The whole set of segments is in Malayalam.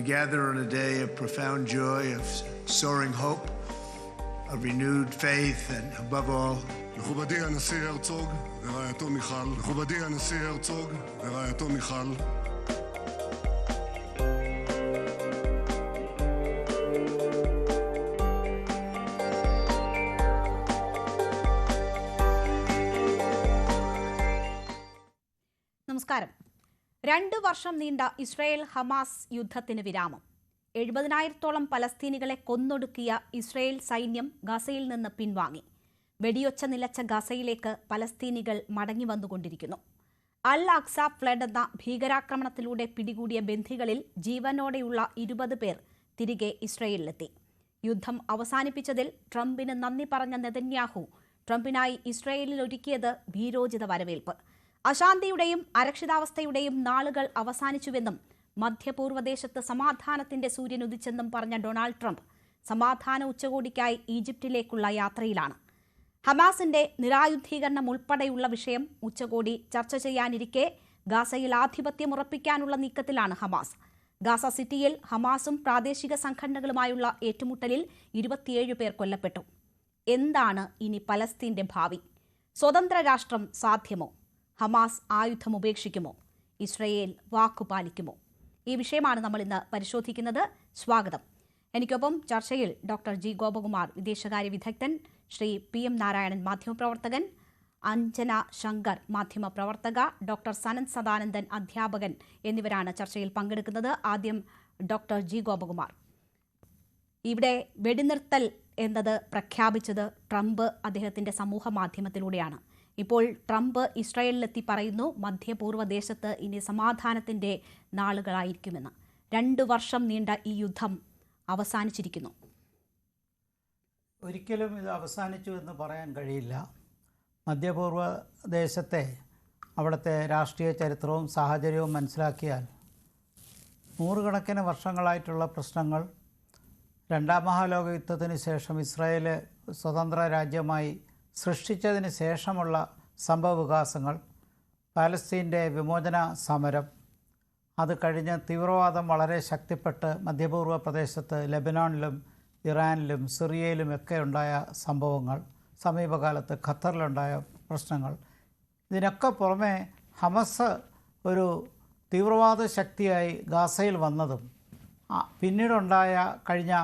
gather on a day of profound joy, of soaring hope, of renewed faith, and above all, מכובדי הנשיא הרצוג ורעייתו מיכל, מכובדי הנשיא הרצוג ורעייתו מיכל, നമസ്കാരം. 2 വർഷം നീണ്ട ഇസ്രായേൽ ഹമാസ് യുദ്ധത്തിന് വിരാമം. 70,000-ഓളം പലസ്തീനികളെ കൊന്നൊടുക്കിയ ഇസ്രായേൽ സൈന്യം ഗസയിൽ നിന്ന് പിൻവാങ്ങി. വെടിയൊച്ച നിലച്ച ഗസയിലേക്ക് പലസ്തീനികൾ മടങ്ങി വന്നുകൊണ്ടിരിക്കുന്നു. അൽ അക്സ ഫ്ലഡ് എന്ന ഭീകരാക്രമണത്തിലൂടെ പിടികൂടിയ ബന്ദികളിൽ ജീവനോടെയുള്ള 20 പേർ തിരികെ ഇസ്രായേലിലെത്തി. യുദ്ധം അവസാനിപ്പിച്ചതിൽ ട്രംപിന് നന്ദി പറഞ്ഞ നെതന്യാഹു ട്രംപിനായി ഇസ്രായേലിൽ ഒരുക്കിയത് വീരോചിത വരവേൽപ്പ്. അശാന്തിയുടെയും അരക്ഷിതാവസ്ഥയുടെയും നാളുകൾ അവസാനിച്ചുവെന്നും മധ്യപൂർവ്വദേശത്ത് സമാധാനത്തിന്റെ സൂര്യൻ ഉദിച്ചെന്നും പറഞ്ഞ ഡൊണാൾഡ് ട്രംപ് സമാധാന ഉച്ചകോടിക്കായി ഈജിപ്തിലേക്കുള്ള യാത്രയിലാണ്. ഹമാസിന്റെ നിരായുധീകരണം ഉൾപ്പെടെയുള്ള വിഷയം ഉച്ചകോടി ചർച്ച ചെയ്യാനിരിക്കെ ഗാസയിൽ ആധിപത്യം ഉറപ്പിക്കാനുള്ള നീക്കത്തിലാണ് ഹമാസ്. ഗാസ സിറ്റിയിൽ ഹമാസും പ്രാദേശിക സംഘടനകളുമായുള്ള ഏറ്റുമുട്ടലിൽ 27 പേർ കൊല്ലപ്പെട്ടു. എന്താണ് ഇനി പലസ്തീന്റെ ഭാവി? സ്വതന്ത്ര രാഷ്ട്രം സാധ്യമോ? ഹമാസ് ആയുധം ഉപേക്ഷിക്കുമോ? ഇസ്രയേൽ വാക്കുപാലിക്കുമോ? ഈ വിഷയമാണ് നമ്മൾ ഇന്ന് പരിശോധിക്കുന്നത്. സ്വാഗതം. എനിക്കൊപ്പം ചർച്ചയിൽ ഡോക്ടർ ജി ഗോപകുമാർ, വിദേശകാര്യ വിദഗ്ധൻ, ശ്രീ PM നാരായണൻ, മാധ്യമപ്രവർത്തകൻ, അഞ്ജന ശങ്കർ, മാധ്യമപ്രവർത്തക, ഡോക്ടർ സനന്ദ് സദാനന്ദൻ, അധ്യാപകൻ എന്നിവരാണ് ചർച്ചയിൽ പങ്കെടുക്കുന്നത്. ആദ്യം ഡോക്ടർ ജി ഗോപകുമാർ. ഇവിടെ വെടിനിർത്തൽ എന്നത് പ്രഖ്യാപിച്ചത് ട്രംപ് അദ്ദേഹത്തിന്റെ സമൂഹ മാധ്യമത്തിലൂടെയാണ്. ഇപ്പോൾ ട്രംപ് ഇസ്രായേലിലെത്തി പറയുന്നു മധ്യപൂർവ്വദേശത്ത് ഇനി സമാധാനത്തിന്റെ നാളുകളായിരിക്കുമെന്ന്. 2 വർഷം നീണ്ട ഈ യുദ്ധം അവസാനിച്ചിരിക്കുന്നു. ഒരിക്കലും ഇത് അവസാനിച്ചു എന്ന് പറയാൻ കഴിയില്ല. മധ്യപൂർവ്വദേശത്തെ അവിടുത്തെ രാഷ്ട്രീയ ചരിത്രവും സാഹചര്യവും മനസ്സിലാക്കിയാൽ നൂറുകണക്കിന് വർഷങ്ങളായിട്ടുള്ള പ്രശ്നങ്ങൾ, 2ാം മഹാലോക യുദ്ധത്തിന് ശേഷം ഇസ്രായേൽ സ്വതന്ത്ര രാജ്യമായി സൃഷ്ടിച്ചതിന് ശേഷമുള്ള സംഭവവികാസങ്ങൾ, പാലസ്തീൻ്റെ വിമോചന സമരം, അത് കഴിഞ്ഞ് തീവ്രവാദം വളരെ ശക്തിപ്പെട്ട് മധ്യപൂർവ്വ പ്രദേശത്ത് ലെബനോണിലും ഇറാനിലും സിറിയയിലുമൊക്കെ ഉണ്ടായ സംഭവങ്ങൾ, സമീപകാലത്ത് ഖത്തറിലുണ്ടായ പ്രശ്നങ്ങൾ, ഇതിനൊക്കെ പുറമെ ഹമസ് ഒരു തീവ്രവാദ ശക്തിയായി ഗാസയിൽ വന്നതും പിന്നീടുണ്ടായ കഴിഞ്ഞ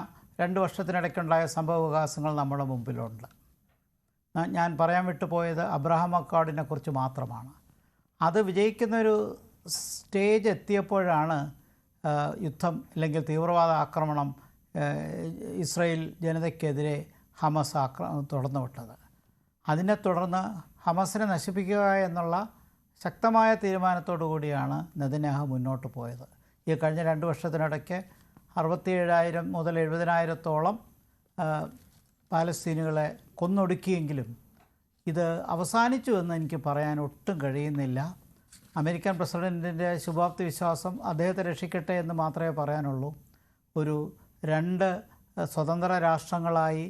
2 വർഷത്തിനിടയ്ക്കുണ്ടായ സംഭവവികാസങ്ങൾ നമ്മുടെ മുമ്പിലുണ്ട്. ഞാൻ പറയാൻ വിട്ടുപോയത് അബ്രഹാം അക്കോർഡിനെ കുറിച്ച് മാത്രമാണ്. അത് വിജയിക്കുന്നൊരു സ്റ്റേജ് എത്തിയപ്പോഴാണ് യുദ്ധം അല്ലെങ്കിൽ തീവ്രവാദ ആക്രമണം ഇസ്രായേൽ ജനതയ്ക്കെതിരെ ഹമസ് തുടർന്നു വിട്ടത്. അതിനെ തുടർന്ന് ഹമസിനെ നശിപ്പിക്കുക എന്നുള്ള ശക്തമായ തീരുമാനത്തോടു കൂടിയാണ് നെതന്യാഹു മുന്നോട്ട് പോയത്. ഈ കഴിഞ്ഞ 2 വർഷത്തിനിടയ്ക്ക് 67,000 മുതൽ 70,000-ഓളം പാലസ്തീനുകളെ കൊന്നൊടുക്കിയെങ്കിലും ഇത് അവസാനിച്ചു എന്ന് എനിക്ക് പറയാൻ ഒട്ടും കഴിയുന്നില്ല. അമേരിക്കൻ പ്രസിഡൻറ്റിൻ്റെ ശുഭാപ്തി വിശ്വാസം അദ്ദേഹത്തെ രക്ഷിക്കട്ടെ എന്ന് മാത്രമേ പറയാനുള്ളൂ. ഒരു 2 സ്വതന്ത്ര രാഷ്ട്രങ്ങളായി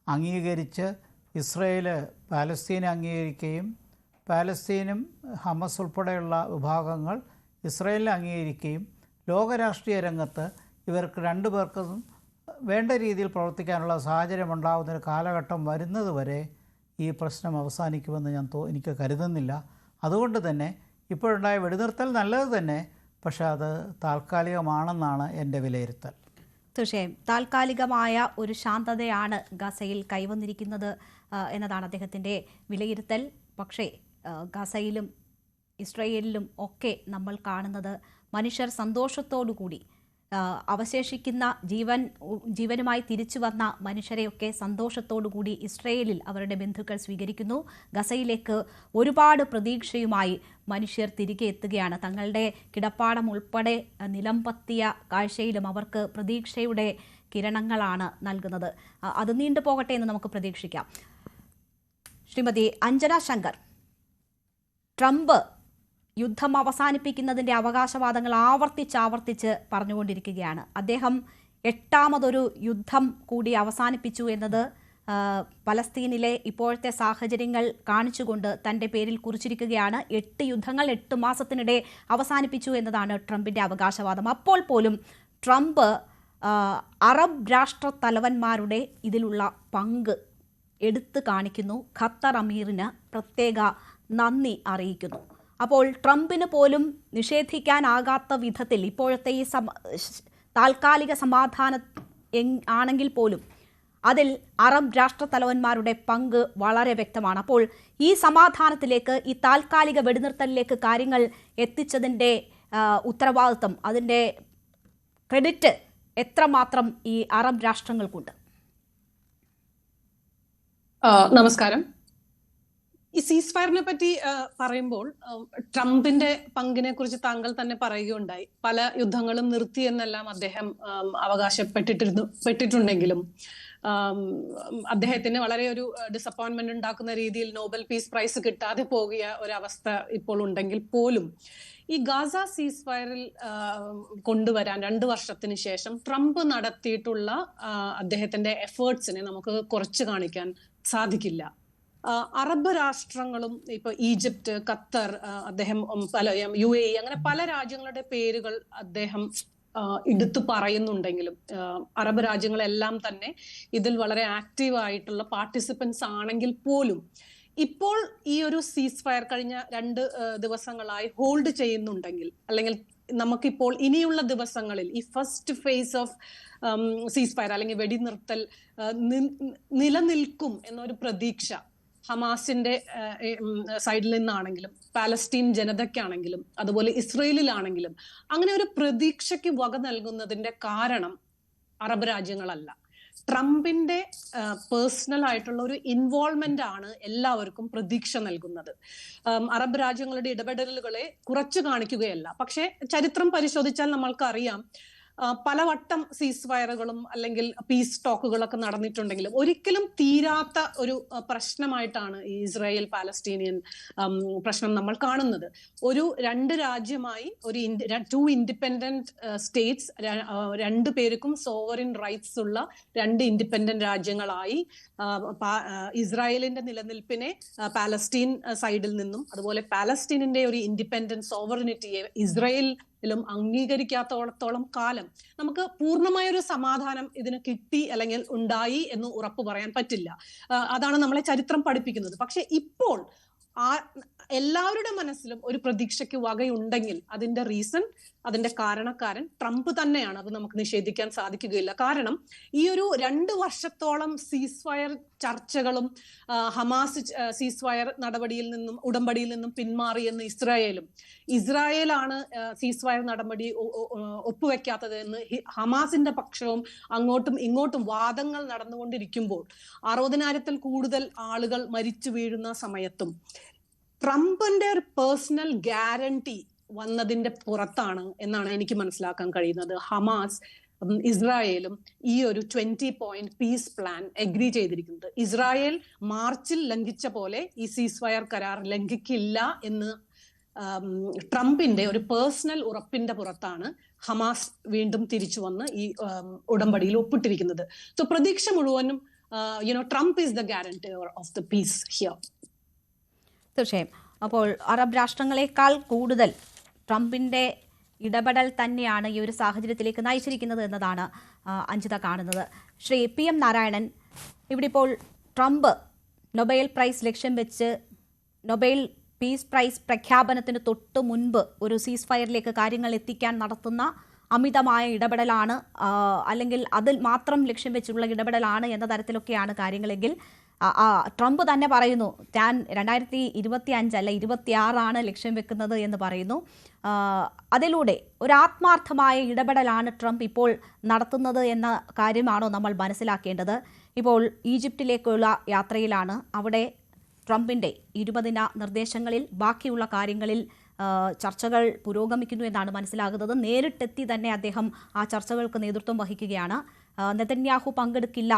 അംഗീകരിച്ച് ഇസ്രയേൽ പാലസ്തീനെ അംഗീകരിക്കുകയും പാലസ്തീനും ഹമസ് ഉൾപ്പെടെയുള്ള വിഭാഗങ്ങൾ ഇസ്രയേലിനെ അംഗീകരിക്കുകയും ലോകരാഷ്ട്രീയ രംഗത്ത് ഇവർക്ക് 2 പേർക്കും വേണ്ട രീതിയിൽ പ്രവർത്തിക്കാനുള്ള സാഹചര്യം ഉണ്ടാകുന്നൊരു കാലഘട്ടം വരുന്നത് വരെ ഈ പ്രശ്നം അവസാനിക്കുമെന്ന് എനിക്ക് കരുതുന്നില്ല. അതുകൊണ്ട് തന്നെ ഇപ്പോഴുണ്ടായ വെടിനിർത്തൽ നല്ലത് തന്നെ, പക്ഷേ അത് താൽക്കാലികമാണെന്നാണ് എൻ്റെ വിലയിരുത്തൽ. തീർച്ചയായും താൽക്കാലികമായ ഒരു ശാന്തതയാണ് ഗസയിൽ കൈവന്നിരിക്കുന്നത് എന്നതാണ് അദ്ദേഹത്തിൻ്റെ വിലയിരുത്തൽ. പക്ഷേ ഗസയിലും ഇസ്രായേലിലും ഒക്കെ നമ്മൾ കാണുന്നത് മനുഷ്യർ സന്തോഷത്തോടു കൂടി അവശേഷിക്കുന്ന ജീവനുമായി തിരിച്ചു വന്ന മനുഷ്യരെയൊക്കെ സന്തോഷത്തോടുകൂടി ഇസ്രയേലിൽ അവരുടെ ബന്ധുക്കൾ സ്വീകരിക്കുന്നു. ഗസയിലേക്ക് ഒരുപാട് പ്രതീക്ഷയുമായി മനുഷ്യർ തിരികെ എത്തുകയാണ്. തങ്ങളുടെ കിടപ്പാടം ഉൾപ്പെടെ നിലംപത്തിയ കാഴ്ചയിലും അവർക്ക് പ്രതീക്ഷയുടെ കിരണങ്ങളാണ് നൽകുന്നത്. അത് നീണ്ടുപോകട്ടെ എന്ന് നമുക്ക് പ്രതീക്ഷിക്കാം. ശ്രീമതി അഞ്ജന ശങ്കർ, ട്രംപ് യുദ്ധം അവസാനിപ്പിക്കുന്നതിൻ്റെ അവകാശവാദങ്ങൾ ആവർത്തിച്ച് പറഞ്ഞുകൊണ്ടിരിക്കുകയാണ്. അദ്ദേഹം 8ാമതൊരു യുദ്ധം കൂടി അവസാനിപ്പിച്ചു എന്നത് പലസ്തീനിലെ ഇപ്പോഴത്തെ സാഹചര്യങ്ങൾ കാണിച്ചുകൊണ്ട് തൻ്റെ പേരിൽ കുറിച്ചിരിക്കുകയാണ്. 8 യുദ്ധങ്ങൾ 8 മാസത്തിനിടെ അവസാനിപ്പിച്ചു എന്നതാണ് ട്രംപിൻ്റെ അവകാശവാദം. അപ്പോൾ പോലും ട്രംപ് അറബ് രാഷ്ട്ര തലവന്മാരുടെ ഇതിലുള്ള പങ്ക് എടുത്തു കാണിക്കുന്നു. ഖത്തർ അമീറിന് പ്രത്യേക നന്ദി അറിയിക്കുന്നു. അപ്പോൾ ട്രംപിന് പോലും നിഷേധിക്കാനാകാത്ത വിധത്തിൽ ഇപ്പോഴത്തെ ഈ താൽക്കാലിക സമാധാനം ആണെങ്കിൽ പോലും അതിൽ അറബ് രാഷ്ട്ര തലവന്മാരുടെ പങ്ക് വളരെ വ്യക്തമാണ്. അപ്പോൾ ഈ സമാധാനത്തിലേക്ക്, ഈ താൽക്കാലിക വെടിനിർത്തലിലേക്ക് കാര്യങ്ങൾ എത്തിച്ചതിൻ്റെ ഉത്തരവാദിത്വം, അതിൻ്റെ ക്രെഡിറ്റ് എത്രമാത്രം ഈ അറബ് രാഷ്ട്രങ്ങൾക്കുണ്ട്? നമസ്കാരം. ഈ സീസ് ഫയറിനെ പറ്റി പറയുമ്പോൾ ട്രംപിന്റെ പങ്കിനെ കുറിച്ച് താങ്കൾ തന്നെ പറയുകയുണ്ടായി. പല യുദ്ധങ്ങളും നിർത്തി എന്നെല്ലാം അദ്ദേഹം അവകാശപ്പെട്ടിട്ടുണ്ടെങ്കിലും അദ്ദേഹത്തിന് വളരെ ഒരു ഡിസപ്പോയിന്റ്മെന്റ് ഉണ്ടാക്കുന്ന രീതിയിൽ നോബൽ പീസ് പ്രൈസ് കിട്ടാതെ പോകിയ ഒരവസ്ഥ ഇപ്പോൾ ഉണ്ടെങ്കിൽ പോലും ഈ ഗാസ സീസ് ഫയറിൽ കൊണ്ടുവരാൻ 2 വർഷത്തിന് ശേഷം ട്രംപ് നടത്തിയിട്ടുള്ള അദ്ദേഹത്തിന്റെ എഫേർട്സിനെ നമുക്ക് കുറച്ച് കാണിക്കാൻ സാധിക്കില്ല. അറബ് രാഷ്ട്രങ്ങളും ഇപ്പൊ ഈജിപ്റ്റ്, ഖത്തർ, അദ്ദേഹം പല UAE അങ്ങനെ പല രാജ്യങ്ങളുടെ പേരുകൾ അദ്ദേഹം എടുത്തു പറയുന്നുണ്ടെങ്കിലും അറബ് രാജ്യങ്ങളെല്ലാം തന്നെ ഇതിൽ വളരെ ആക്റ്റീവ് ആയിട്ടുള്ള പാർട്ടിസിപ്പൻസ് ആണെങ്കിൽ പോലും ഇപ്പോൾ ഈ ഒരു സീസ് ഫയർ കഴിഞ്ഞ 2 ദിവസങ്ങളായി ഹോൾഡ് ചെയ്യുന്നുണ്ടെങ്കിൽ, അല്ലെങ്കിൽ നമുക്കിപ്പോൾ ഇനിയുള്ള ദിവസങ്ങളിൽ ഈ ഫസ്റ്റ് ഫേസ് ഓഫ് സീസ് ഫയർ അല്ലെങ്കിൽ വെടിനിർത്തൽ നിലനിൽക്കും എന്നൊരു പ്രതീക്ഷ ഹമാസിന്റെ സൈഡിൽ നിന്നാണെങ്കിലും പാലസ്തീൻ ജനതയ്ക്കാണെങ്കിലും അതുപോലെ ഇസ്രയേലിലാണെങ്കിലും അങ്ങനെ ഒരു പ്രതീക്ഷയ്ക്ക് വക നൽകുന്നതിന്റെ കാരണം അറബ് രാജ്യങ്ങളല്ല. ട്രംപിന്റെ പേഴ്സണൽ ആയിട്ടുള്ള ഒരു ഇൻവോൾവ്മെന്റ് ആണ് എല്ലാവർക്കും പ്രതീക്ഷ നൽകുന്നത്. അറബ് രാജ്യങ്ങളുടെ ഇടപെടലുകളെ കുറച്ചു കാണിക്കുകയല്ല. പക്ഷെ ചരിത്രം പരിശോധിച്ചാൽ നമ്മൾക്കറിയാം, പലവട്ടം സീസ് ഫയറുകളും അല്ലെങ്കിൽ പീസ് ടോക്കുകളൊക്കെ നടന്നിട്ടുണ്ടെങ്കിലും ഒരിക്കലും തീരാത്ത ഒരു പ്രശ്നമായിട്ടാണ് ഈ ഇസ്രായേൽ പാലസ്തീനിയൻ പ്രശ്നം നമ്മൾ കാണുന്നത്. ഒരു 2 രാജ്യമായി ഒരു 2 ഇൻഡിപെൻഡന്റ് സ്റ്റേറ്റ്സ്, 2 പേർക്കും സോവറിൻ റൈറ്റ്സ് ഉള്ള 2 ഇൻഡിപെൻഡന്റ് രാജ്യങ്ങളായി ഇസ്രായേലിന്റെ നിലനിൽപ്പിനെ പാലസ്തീൻ സൈഡിൽ നിന്നും അതുപോലെ പാലസ്തീനിന്റെ ഒരു ഇൻഡിപെൻഡന്റ് സോവറിനിറ്റിയെ ഇസ്രായേലും അംഗീകരിക്കാത്തോളത്തോളം കാലം നമുക്ക് പൂർണ്ണമായ ഒരു സമാധാനം ഇതിന് കിട്ടി അല്ലെങ്കിൽ ഉണ്ടായി എന്ന് ഉറപ്പ് പറയാൻ പറ്റില്ല. അതാണ് നമ്മളെ ചരിത്രം പഠിപ്പിക്കുന്നത്. പക്ഷെ ഇപ്പോൾ എല്ലാവരുടെ മനസ്സിലും ഒരു പ്രതീക്ഷയ്ക്ക് വകയുണ്ടെങ്കിൽ അതിന്റെ റീസൺ, അതിന്റെ കാരണക്കാരൻ ട്രംപ് തന്നെയാണ്. അത് നമുക്ക് നിഷേധിക്കാൻ സാധിക്കുകയില്ല. കാരണം ഈ ഒരു 2 വർഷത്തോളം സീസ് ഫയർ ചർച്ചകളും ഹമാസ് സീസ് ഫയർ ഉടമ്പടിയിൽ നിന്നും പിന്മാറിയെന്ന് ഇസ്രായേലാണ് സീസ് ഫയർ നടപടി ഒപ്പുവെക്കാത്തത് എന്ന് ഹമാസിന്റെ പക്ഷവും അങ്ങോട്ടും ഇങ്ങോട്ടും വാദങ്ങൾ നടന്നുകൊണ്ടിരിക്കുമ്പോൾ 60,000-ൽ കൂടുതൽ ആളുകൾ മരിച്ചു വീഴുന്ന സമയത്തും ട്രംപിന്റെ ഒരു പേഴ്സണൽ ഗ്യാരണ്ടി വന്നതിന്റെ പുറത്താണ് എന്നാണ് എനിക്ക് മനസ്സിലാക്കാൻ കഴിയുന്നത്. ഹമാസ് ഇസ്രായേലും ഈ ഒരു 20-point പീസ് പ്ലാൻ എഗ്രി ചെയ്തിരിക്കുന്നത്. ഇസ്രായേൽ മാർച്ചിൽ ലംഘിച്ച പോലെ ഈ സീസ് ഫയർ കരാർ ലംഘിക്കില്ല എന്ന് ട്രംപിന്റെ ഒരു പേഴ്സണൽ ഉറപ്പിന്റെ പുറത്താണ് ഹമാസ് വീണ്ടും തിരിച്ചു വന്ന് ഈ ഉടമ്പടിയിൽ ഒപ്പിട്ടിരിക്കുന്നത്. സോ പ്രതീക്ഷ മുഴുവനും Trump is the guarantor of the peace here. തീർച്ചയായും. അപ്പോൾ അറബ് രാഷ്ട്രങ്ങളെക്കാൾ കൂടുതൽ ട്രംപിൻ്റെ ഇടപെടൽ തന്നെയാണ് ഈ ഒരു സാഹചര്യത്തിലേക്ക് നയിച്ചിരിക്കുന്നത് എന്നതാണ് അഞ്ജിത കാണുന്നത്. ശ്രീ PM നാരായണൻ, ഇവിടെ ഇപ്പോൾ ട്രംപ് നൊബേൽ പ്രൈസ് ലക്ഷ്യം വെച്ച് നൊബേൽ പീസ് പ്രൈസ് പ്രഖ്യാപനത്തിന് തൊട്ട് മുൻപ് ഒരു സീസ് ഫയറിലേക്ക് കാര്യങ്ങൾ എത്തിക്കാൻ നടത്തുന്ന അമിതമായ ഇടപെടലാണ്, അല്ലെങ്കിൽ അതിൽ മാത്രം ലക്ഷ്യം വെച്ചുള്ള ഇടപെടലാണ് എന്ന തരത്തിലൊക്കെയാണ് കാര്യങ്ങളെങ്കിൽ ട്രംപ് തന്നെ പറയുന്നു താൻ 2025 അല്ല 26 ലക്ഷ്യം വെക്കുന്നത് എന്ന് പറയുന്നു. അതിലൂടെ ഒരു ആത്മാർത്ഥമായ ഇടപെടലാണ് ട്രംപ് ഇപ്പോൾ നടത്തുന്നത് എന്ന കാര്യമാണോ നമ്മൾ മനസ്സിലാക്കേണ്ടത്? ഇപ്പോൾ ഈജിപ്തിലേക്കുള്ള യാത്രയിലാണ്. അവിടെ ട്രംപിൻ്റെ 20 ദിന നിർദ്ദേശങ്ങളിൽ ബാക്കിയുള്ള കാര്യങ്ങളിൽ ചർച്ചകൾ പുരോഗമിക്കുന്നു എന്നാണ് മനസ്സിലാകുന്നത്. നേരിട്ടെത്തി തന്നെ അദ്ദേഹം ആ ചർച്ചകൾക്ക് നേതൃത്വം വഹിക്കുകയാണ്. നെതന്യാഹു പങ്കെടുക്കില്ല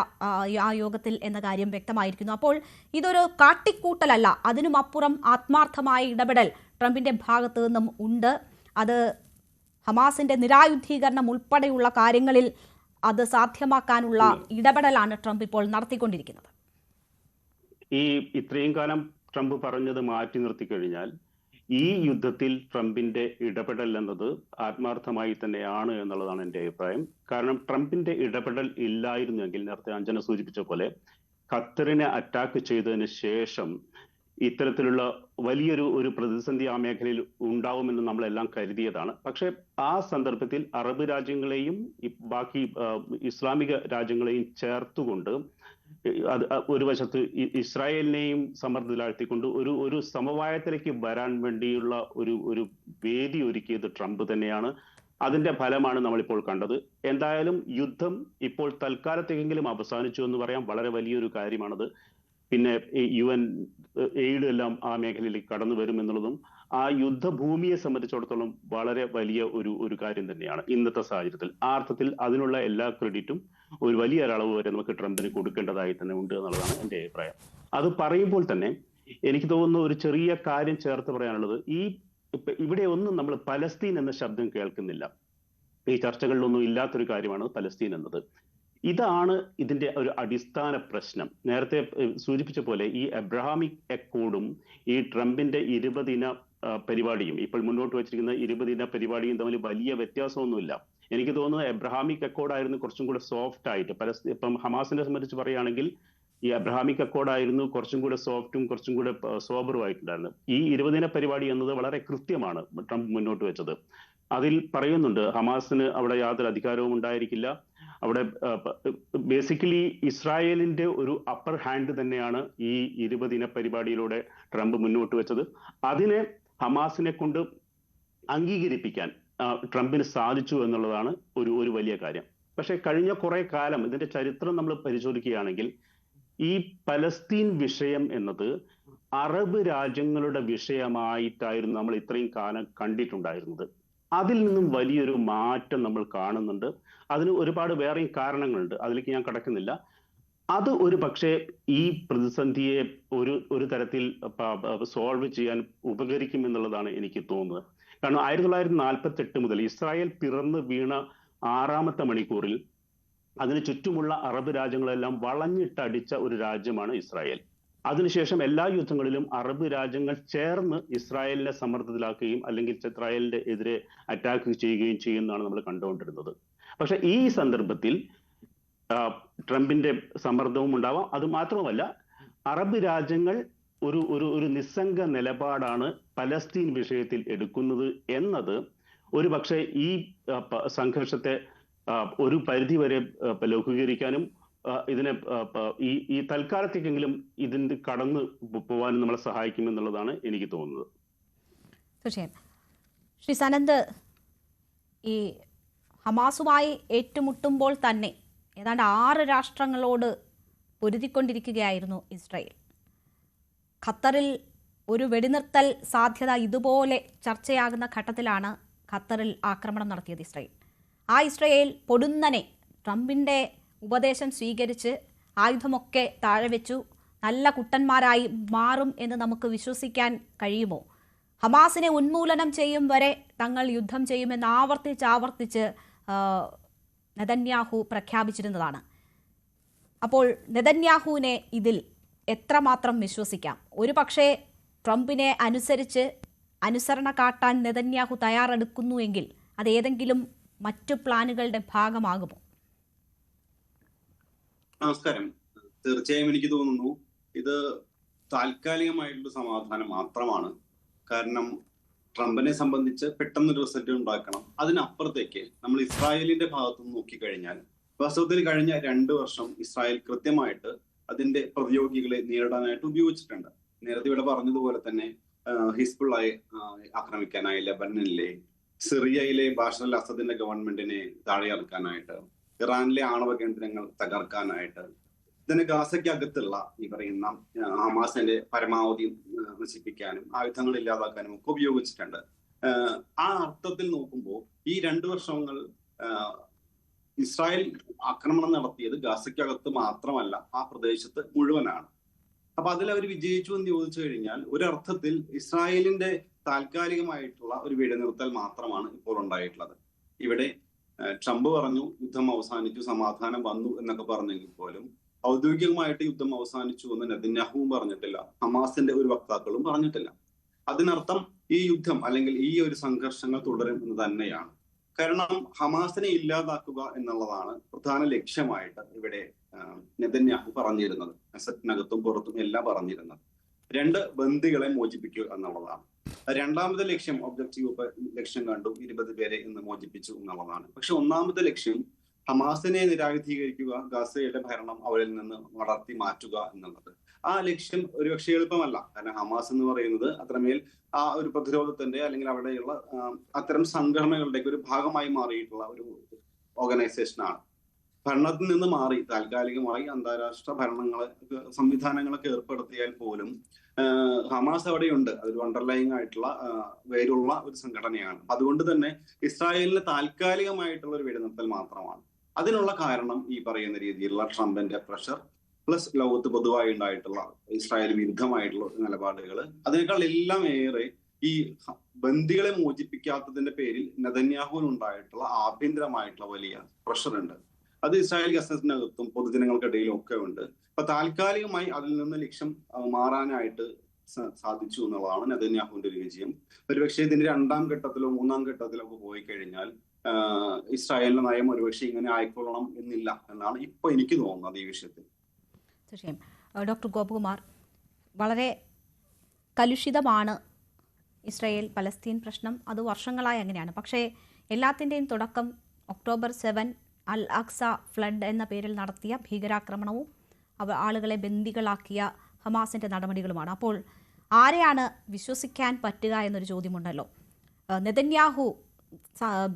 ആ യോഗത്തിൽ എന്ന കാര്യം വ്യക്തമായിരിക്കുന്നു. അപ്പോൾ ഇതൊരു കാട്ടിക്കൂട്ടലല്ല, അതിനുമപ്പുറം ആത്മാർത്ഥമായ ഇടപെടൽ ട്രംപിന്റെ ഭാഗത്തു നിന്നും ഉണ്ട്. അത് ഹമാസിന്റെ നിരായുധീകരണം ഉൾപ്പെടെയുള്ള കാര്യങ്ങളിൽ അത് സാധ്യമാക്കാനുള്ള ഇടപെടലാണ് ട്രംപ് ഇപ്പോൾ നടത്തിക്കൊണ്ടിരിക്കുന്നത്. ഈ ഇത്രയും കാലം ട്രംപ് പറഞ്ഞത് മാറ്റി നിർത്തി കഴിഞ്ഞാൽ ഈ യുദ്ധത്തിൽ ട്രംപിന്റെ ഇടപെടൽ എന്നത് ആത്മാർത്ഥമായി തന്നെയാണ് എന്നുള്ളതാണ് എൻ്റെ അഭിപ്രായം. കാരണം ട്രംപിന്റെ ഇടപെടൽ ഇല്ലായിരുന്നെങ്കിൽ നേരത്തെ അഞ്ജന സൂചിപ്പിച്ച പോലെ ഖത്തറിനെ അറ്റാക്ക് ചെയ്തതിന് ശേഷം ഇത്തരത്തിലുള്ള വലിയൊരു പ്രതിസന്ധി ആ മേഖലയിൽ ഉണ്ടാവുമെന്ന് നമ്മളെല്ലാം കരുതിയതാണ്. പക്ഷെ ആ സന്ദർഭത്തിൽ അറബ് രാജ്യങ്ങളെയും ബാക്കി ഇസ്ലാമിക രാജ്യങ്ങളെയും ചേർത്തുകൊണ്ട് അത് ഒരു വശത്ത് ഇസ്രായേലിനെയും സമ്മർദ്ദത്തിലാഴ്ത്തിക്കൊണ്ട് ഒരു സമവായത്തിലേക്ക് വരാൻ വേണ്ടിയുള്ള ഒരു വേദി ഒരുക്കിയത് ട്രംപ് തന്നെയാണ്. അതിന്റെ ഫലമാണ് നമ്മളിപ്പോൾ കണ്ടത്. എന്തായാലും യുദ്ധം ഇപ്പോൾ തൽക്കാലത്തേക്കെങ്കിലും അവസാനിച്ചു എന്ന് പറയാം. വളരെ വലിയൊരു കാര്യമാണത്. പിന്നെ UN എയ്ഡ് എല്ലാം ആ മേഖലയിലേക്ക് കടന്നു വരും എന്നുള്ളതും ആ യുദ്ധഭൂമിയെ സംബന്ധിച്ചിടത്തോളം വളരെ വലിയ ഒരു കാര്യം തന്നെയാണ് ഇന്നത്തെ സാഹചര്യത്തിൽ. ആ അർത്ഥത്തിൽ അതിനുള്ള എല്ലാ ക്രെഡിറ്റും ഒരു വലിയ ഒരളവ് വരെ നമുക്ക് ട്രംപിന് കൊടുക്കേണ്ടതായി തന്നെ ഉണ്ട് എന്നുള്ളതാണ് എൻ്റെ അഭിപ്രായം. അത് പറയുമ്പോൾ തന്നെ എനിക്ക് തോന്നുന്ന ഒരു ചെറിയ കാര്യം ചേർത്ത് പറയാനുള്ളത്, ഇവിടെ ഒന്നും നമ്മൾ പലസ്തീൻ എന്ന ശബ്ദം കേൾക്കുന്നില്ല. ഈ ചർച്ചകളിലൊന്നും ഇല്ലാത്തൊരു കാര്യമാണ് പലസ്തീൻ എന്നത്. ഇതാണ് ഇതിന്റെ ഒരു അടിസ്ഥാന പ്രശ്നം. നേരത്തെ സൂചിപ്പിച്ച പോലെ ഈ അബ്രഹാമിക് അക്കോർഡും ഈ ട്രംപിന്റെ 20 ദിന പരിപാടിയും ഇപ്പോൾ മുന്നോട്ട് വെച്ചിരിക്കുന്ന 20 ദിന പരിപാടിയും തമ്മിൽ വലിയ വ്യത്യാസമൊന്നുമില്ല. എനിക്ക് തോന്നുന്നത് അബ്രഹാമിക് അക്കോർഡായിരുന്നു കുറച്ചും കൂടെ സോഫ്റ്റ് ആയിട്ട്. ഇപ്പം ഹമാസിനെ സംബന്ധിച്ച് പറയുകയാണെങ്കിൽ ഈ അബ്രഹാമിക് അക്കോർഡായിരുന്നു കുറച്ചും കൂടെ സോഫ്റ്റും കുറച്ചും കൂടെ സോബറും ആയിട്ടുണ്ടായിരുന്നു. ഈ 20 ദിന പരിപാടി എന്നത് വളരെ കൃത്യമാണ് ട്രംപ് മുന്നോട്ട് വെച്ചത്. അതിൽ പറയുന്നുണ്ട് ഹമാസിന് അവിടെ യാതൊരു അധികാരവും ഉണ്ടായിരിക്കില്ല. അവിടെ ബേസിക്കലി ഇസ്രായേലിന്റെ ഒരു അപ്പർ ഹാൻഡ് തന്നെയാണ് ഈ 20 ദിന പരിപാടിയിലൂടെ ട്രംപ് മുന്നോട്ട് വെച്ചത്. അതിനെ ഹമാസിനെ കൊണ്ട് അംഗീകരിപ്പിക്കാൻ ട്രംപിന് സാധിച്ചു എന്നുള്ളതാണ് ഒരു വലിയ കാര്യം. പക്ഷെ കഴിഞ്ഞ കുറെ കാലം ഇതിന്റെ ചരിത്രം നമ്മൾ പരിശോധിക്കുകയാണെങ്കിൽ ഈ പലസ്തീൻ വിഷയം എന്നത് അറബ് രാജ്യങ്ങളുടെ വിഷയമായിട്ടായിരുന്നു നമ്മൾ ഇത്രയും കാലം കണ്ടിട്ടുണ്ടായിരുന്നത്. അതിൽ നിന്നും വലിയൊരു മാറ്റം നമ്മൾ കാണുന്നുണ്ട്. അതിന് ഒരുപാട് വേറെയും കാരണങ്ങളുണ്ട്, അതിലേക്ക് ഞാൻ കടക്കുന്നില്ല. അത് ഒരു പക്ഷേ ഈ പ്രതിസന്ധിയെ ഒരു തരത്തിൽ സോൾവ് ചെയ്യാൻ ഉപകരിക്കും എന്നുള്ളതാണ് എനിക്ക് തോന്നുന്നത്. കാരണം 1948 മുതൽ ഇസ്രായേൽ പിറന്നു വീണ 6ാമത്തെ മണിക്കൂറിൽ അതിന് ചുറ്റുമുള്ള അറബ് രാജ്യങ്ങളെല്ലാം വളഞ്ഞിട്ടടിച്ച ഒരു രാജ്യമാണ് ഇസ്രായേൽ. അതിനുശേഷം എല്ലാ യുദ്ധങ്ങളിലും അറബ് രാജ്യങ്ങൾ ചേർന്ന് ഇസ്രായേലിനെ സമ്മർദ്ദത്തിലാക്കുകയും അല്ലെങ്കിൽ ഇസ്രായേലിന്റെ എതിരെ അറ്റാക്ക് ചെയ്യുകയും ചെയ്യുന്നതാണ് നമ്മൾ കണ്ടുകൊണ്ടിരുന്നത്. പക്ഷെ ഈ സന്ദർഭത്തിൽ ട്രംപിന്റെ സമ്മർദ്ദവും ഉണ്ടാവാം. അത് മാത്രമല്ല, അറബ് രാജ്യങ്ങൾ ഒരു നിസ്സംഗ നിലപാടാണ് പലസ്തീൻ വിഷയത്തിൽ എടുക്കുന്നത് എന്നത് ഒരു പക്ഷേ ഈ സംഘർഷത്തെ ഒരു പരിധിവരെ ലഘൂകരിക്കാനും ഇതിനെ ഈ തൽക്കാലത്തേക്കെങ്കിലും ഇതിന്റെ കടന്നു പോകാനും നമ്മളെ സഹായിക്കുമെന്നുള്ളതാണ് എനിക്ക് തോന്നുന്നത്. തീർച്ചയായും. ശ്രീ സനന്ദ്, ഈ ഹമാസുമായി ഏറ്റുമുട്ടുമ്പോൾ തന്നെ ഏതാണ്ട് 6 രാഷ്ട്രങ്ങളോട് പൊരുതിക്കൊണ്ടിരിക്കുകയായിരുന്നു ഇസ്രായേൽ. ഖത്തറിൽ ഒരു വെടിനിർത്തൽ സാധ്യത ഇതുപോലെ ചർച്ചയാകുന്ന ഘട്ടത്തിലാണ് ഖത്തറിൽ ആക്രമണം നടത്തിയത് ഇസ്രായേൽ. ആ ഇസ്രായേൽ പൊടുന്നനെ ട്രംപിൻ്റെ ഉപദേശം സ്വീകരിച്ച് ആയുധമൊക്കെ താഴെ വെച്ചു, നല്ല കുട്ടന്മാരായി മാറും എന്ന് നമുക്ക് വിശ്വസിക്കാൻ കഴിയുമോ? ഹമാസിനെ ഉന്മൂലനം ചെയ്യും വരെ തങ്ങൾ യുദ്ധം ചെയ്യുമെന്ന് ആവർത്തിച്ച് നെതന്യാഹു പ്രഖ്യാപിച്ചിരുന്നതാണ്. അപ്പോൾ നെതന്യാഹുവിനെ ഇതിൽ എത്രമാത്രം വിശ്വസിക്കാം? ഒരു പക്ഷേ ട്രംപിനെ അനുസരണ കാട്ടാൻ നെതന്യാഹു തയ്യാറെടുക്കുന്നുവെങ്കിൽ അത് ഏതെങ്കിലും മറ്റു പ്ലാനുകളുടെ ഭാഗമാകുമോ? നമസ്കാരം. തീർച്ചയായും എനിക്ക് തോന്നുന്നു ഇത് താൽക്കാലികമായിട്ടുള്ള സമാധാനം മാത്രമാണ്. കാരണം ട്രംപിനെ സംബന്ധിച്ച് പെട്ടെന്നൊരു റിസൾട്ട് ഉണ്ടാക്കണം. അതിനപ്പുറത്തേക്ക് നമ്മൾ ഇസ്രായേലിന്റെ ഭാഗത്തുനിന്ന് നോക്കിക്കഴിഞ്ഞാൽ വാസ്തവത്തിൽ കഴിഞ്ഞ 2 വർഷം ഇസ്രായേൽ കൃത്യമായിട്ട് അതിന്റെ പ്രതിയോഗികളെ നേരിടാനായിട്ട് ഉപയോഗിച്ചിട്ടുണ്ട്. നേരത്തെ ഇവിടെ പറഞ്ഞതുപോലെ തന്നെ ഹിസ്ബുള്ളയെ ആക്രമിക്കാനായി ലെബനനിലെ, സിറിയയിലെ ബാഷർ അൽ അസദിന്റെ ഗവൺമെന്റിനെ താഴെയിറക്കാനായിട്ട്, ഇറാനിലെ ആണവ കേന്ദ്രങ്ങൾ തകർക്കാനായിട്ട്, ഇതിന് ഗാസയ്ക്കകത്തുള്ള ഈ പറയുന്ന ഹമാസിന്റെ പരമാവധി നശിപ്പിക്കാനും ആയുധങ്ങൾ ഇല്ലാതാക്കാനും ഒക്കെ ഉപയോഗിച്ചിട്ടുണ്ട്. ആ അർത്ഥത്തിൽ നോക്കുമ്പോൾ ഈ 2 വർഷങ്ങൾ ഇസ്രായേൽ ആക്രമണം നടത്തിയത് ഗാസയ്ക്കകത്ത് മാത്രമല്ല, ആ പ്രദേശത്ത് മുഴുവനാണ്. അപ്പൊ അതിൽ അവർ വിജയിച്ചു എന്ന് ചോദിച്ചു കഴിഞ്ഞാൽ ഒരർത്ഥത്തിൽ ഇസ്രായേലിന്റെ താൽക്കാലികമായിട്ടുള്ള ഒരു വെടിനിർത്തൽ മാത്രമാണ് ഇപ്പോൾ ഉണ്ടായിട്ടുള്ളത്. ഇവിടെ ട്രംപ് പറഞ്ഞു യുദ്ധം അവസാനിച്ചു, സമാധാനം വന്നു എന്നൊക്കെ പറഞ്ഞെങ്കിൽ പോലും ഔദ്യോഗികമായിട്ട് യുദ്ധം അവസാനിച്ചു എന്ന് നെതന്യാഹുവും പറഞ്ഞിട്ടില്ല, ഹമാസിന്റെ ഒരു വക്താക്കളും പറഞ്ഞിട്ടില്ല. അതിനർത്ഥം ഈ യുദ്ധം അല്ലെങ്കിൽ ഈ ഒരു സംഘർഷങ്ങൾ തുടരും എന്ന് തന്നെയാണ്. കാരണം ഹമാസിനെ ഇല്ലാതാക്കുക എന്നുള്ളതാണ് പ്രധാന ലക്ഷ്യമായിട്ട് ഇവിടെ നെതന്യാഹു പറഞ്ഞിരുന്നത്. അസറ്റിനകത്തും പുറത്തും എല്ലാം പറഞ്ഞിരുന്നത്. 2 ബന്ദികളെ മോചിപ്പിക്കുക എന്നുള്ളതാണ്. രണ്ടാമത്തെ ലക്ഷ്യം, ഒബ്ജക്റ്റീവ് ലക്ഷ്യം കണ്ടു, 20 പേരെ ഇന്ന് മോചിപ്പിച്ചു എന്നുള്ളതാണ്. പക്ഷെ ഒന്നാമത്തെ ലക്ഷ്യം ഹമാസിനെ നിരായുധീകരിക്കുക, ഗസയുടെ ഭരണം അവരിൽ നിന്ന് വളർത്തി മാറ്റുക എന്നുള്ളത്. ആ ലക്ഷ്യം ഒരുപക്ഷെ എളുപ്പമല്ല. കാരണം ഹമാസ് എന്ന് പറയുന്നത് അത്രമേൽ ആ ഒരു പ്രതിരോധത്തിന്റെ അല്ലെങ്കിൽ അവിടെയുള്ള അത്തരം സംഘടനകളുടെ ഒരു ഭാഗമായി മാറിയിട്ടുള്ള ഒരു ഓർഗനൈസേഷനാണ്. ഭരണത്തിൽ നിന്ന് മാറി താൽക്കാലികമായി അന്താരാഷ്ട്ര സംവിധാനങ്ങളൊക്കെ ഏർപ്പെടുത്തിയാൽ പോലും ഹമാസ് അവിടെയുണ്ട്. അതൊരു അണ്ടർലൈങ് ആയിട്ടുള്ള വേരുള്ള ഒരു സംഘടനയാണ്. അതുകൊണ്ട് തന്നെ ഇസ്രായേലിന് താൽക്കാലികമായിട്ടുള്ള ഒരു വെടിനിർത്തൽ മാത്രമാണ്. അതിനുള്ള കാരണം ഈ പറയുന്ന രീതിയിലുള്ള ട്രംപിന്റെ പ്രഷർ പ്ലസ് ലോകത്ത് പൊതുവായി ഉണ്ടായിട്ടുള്ള ഇസ്രായേൽ വിരുദ്ധമായിട്ടുള്ള നിലപാടുകൾ, അതിനേക്കാൾ എല്ലാം ഏറെ ഈ ബന്ദികളെ മോചിപ്പിക്കാത്തതിന്റെ പേരിൽ നെതന്യാഹുവിന് ഉണ്ടായിട്ടുള്ള ആഭ്യന്തരമായിട്ടുള്ള വലിയ പ്രഷർ ഉണ്ട്. അത് ഇസ്രായേൽ ഗസറ്റിനകത്തും പൊതുജനങ്ങൾക്കിടയിലും ഒക്കെ ഉണ്ട്. അപ്പൊ താൽക്കാലികമായി അതിൽ നിന്ന് ലക്ഷ്യം മാറാനായിട്ട് സാധിച്ചു എന്നുള്ളതാണ് നെതന്യാഹുവിന്റെ ഒരു വിജയം. ഒരുപക്ഷെ ഇതിന്റെ 2ാം ഘട്ടത്തിലോ 3ാം ഘട്ടത്തിലോ ഒക്കെ പോയി കഴിഞ്ഞാൽ ഇസ്രായേലിന്റെ നയം ഒരുപക്ഷെ ഇങ്ങനെ ആയിക്കൊള്ളണം എന്നില്ല എന്നാണ് ഇപ്പൊ എനിക്ക് തോന്നുന്നത് ഈ വിഷയത്തിൽ. തീർച്ചയായും. ഡോക്ടർ ഗോപകുമാർ, വളരെ കലുഷിതമാണ് ഇസ്രായേൽ പലസ്തീൻ പ്രശ്നം. അത് വർഷങ്ങളായി അങ്ങനെയാണ്. പക്ഷേ എല്ലാത്തിൻ്റെയും തുടക്കം ഒക്ടോബർ 7 അൽ അക്സ ഫ്ലഡ് എന്ന പേരിൽ നടത്തിയ ഭീകരാക്രമണവും ആളുകളെ ബന്ദികളാക്കിയ ഹമാസിൻ്റെ നടപടികളുമാണ്. അപ്പോൾ ആരെയാണ് വിശ്വസിക്കാൻ പറ്റുക എന്നൊരു ചോദ്യമുണ്ടല്ലോ. നെതന്യാഹു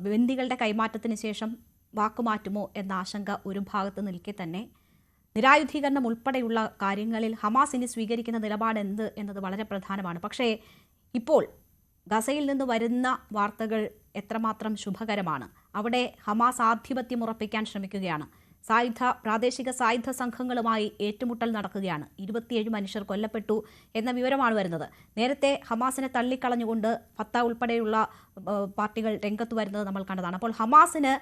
ബന്ദികളുടെ കൈമാറ്റത്തിന് ശേഷം വാക്കുമാറ്റുമോ എന്ന ആശങ്ക ഒരു ഭാഗത്ത് നിൽക്കെ തന്നെ നിരായുധീകരണം ഉൾപ്പെടെയുള്ള കാര്യങ്ങളിൽ ഹമാസ് ഇനി സ്വീകരിക്കുന്ന നിലപാട് എന്ത് എന്നത് വളരെ പ്രധാനമാണ്. പക്ഷേ ഇപ്പോൾ ഗസയിൽ നിന്ന് വരുന്ന വാർത്തകൾ എത്രമാത്രം ശുഭകരമാണ്. അവിടെ ഹമാസ് ആധിപത്യം ഉറപ്പിക്കാൻ ശ്രമിക്കുകയാണ്. പ്രാദേശിക സായുധ സംഘങ്ങളുമായി ഏറ്റുമുട്ടൽ നടക്കുകയാണ്. 27 മനുഷ്യർ കൊല്ലപ്പെട്ടു എന്ന വിവരമാണ് വരുന്നത്. നേരത്തെ ഹമാസിനെ തള്ളിക്കളഞ്ഞുകൊണ്ട് ഫത്ത ഉൾപ്പെടെയുള്ള പാർട്ടികൾ രംഗത്ത് വരുന്നത് നമ്മൾ കണ്ടതാണ്. അപ്പോൾ ഹമാസിന്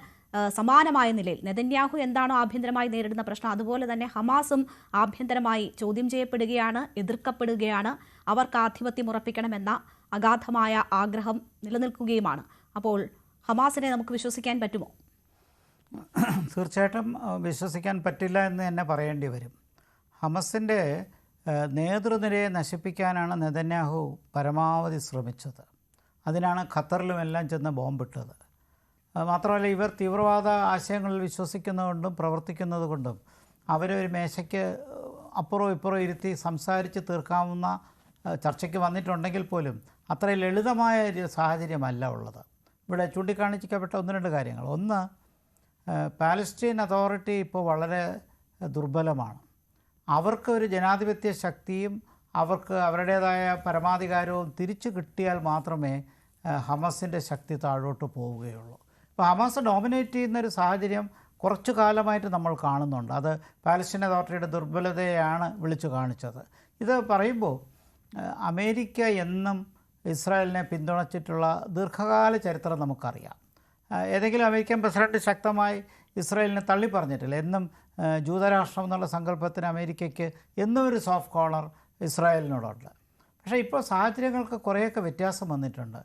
സമാനമായ നിലയിൽ നെതന്യാഹു എന്താണോ ആഭ്യന്തരമായി നേരിടുന്ന പ്രശ്നം, അതുപോലെ തന്നെ ഹമാസും ആഭ്യന്തരമായി ചോദ്യം ചെയ്യപ്പെടുകയാണ്, എതിർക്കപ്പെടുകയാണ്. അവർക്ക് ആധിപത്യം ഉറപ്പിക്കണമെന്ന അഗാധമായ ആഗ്രഹം നിലനിൽക്കുകയുമാണ്. അപ്പോൾ ഹമാസിനെ നമുക്ക് വിശ്വസിക്കാൻ പറ്റുമോ? തീർച്ചയായിട്ടും വിശ്വസിക്കാൻ പറ്റില്ല എന്ന് തന്നെ പറയേണ്ടി വരും. ഹമസിൻ്റെ നേതൃനിരയെ നശിപ്പിക്കാനാണ് നെതന്യാഹു പരമാവധി ശ്രമിച്ചത്. അതിനാണ് ഖത്തറിലുമെല്ലാം ചെന്ന് ബോംബിട്ടത്. മാത്രമല്ല, ഇവർ തീവ്രവാദ ആശയങ്ങളിൽ വിശ്വസിക്കുന്നതുകൊണ്ടും പ്രവർത്തിക്കുന്നത് കൊണ്ടും അവരൊരു മേശയ്ക്ക് അപ്പുറവും ഇപ്പുറവും ഇരുത്തി സംസാരിച്ച് തീർക്കാവുന്ന ചർച്ചയ്ക്ക് വന്നിട്ടുണ്ടെങ്കിൽ പോലും അത്ര ലളിതമായ ഒരു സാഹചര്യമല്ല ഉള്ളത്. ഇവിടെ ചൂണ്ടിക്കാണിക്കപ്പെട്ട 1-2 കാര്യങ്ങൾ. ഒന്ന്, പാലസ്റ്റീൻ അതോറിറ്റി ഇപ്പോൾ വളരെ ദുർബലമാണ്. അവർക്ക് ഒരു ജനാധിപത്യ ശക്തിയും അവർക്ക് അവരുടേതായ പരമാധികാരവും തിരിച്ചു കിട്ടിയാൽ മാത്രമേ ഹമാസിൻ്റെ ശക്തി താഴോട്ട് പോവുകയുള്ളൂ. ഇപ്പോൾ ഹമാസ് ഡോമിനേറ്റ് ചെയ്യുന്നൊരു സാഹചര്യം കുറച്ചു കാലമായിട്ട് നമ്മൾ കാണുന്നുണ്ട്. അത് പാലസ്റ്റീൻ അതോറിറ്റിയുടെ ദുർബലതയാണ് വിളിച്ചു കാണിച്ചത്. ഇത് പറയുമ്പോൾ അമേരിക്ക എന്നും ഇസ്രായേലിനെ പിന്തുണച്ചിട്ടുള്ള ദീർഘകാല ചരിത്രം നമുക്കറിയാം. ഏതെങ്കിലും അമേരിക്കൻ പ്രസിഡന്റ് ശക്തമായി ഇസ്രായേലിനെ തള്ളി പറഞ്ഞിട്ടില്ല. എന്നും ജൂതരാഷ്ട്രം എന്നുള്ള സങ്കല്പത്തിന് അമേരിക്കയ്ക്ക് എന്നും ഒരു സോഫ്റ്റ് കോർണർ ഇസ്രായേലിനോടുണ്ട്. പക്ഷേ ഇപ്പോൾ സാഹചര്യങ്ങൾക്ക് കുറേയൊക്കെ വ്യത്യാസം വന്നിട്ടുണ്ട്.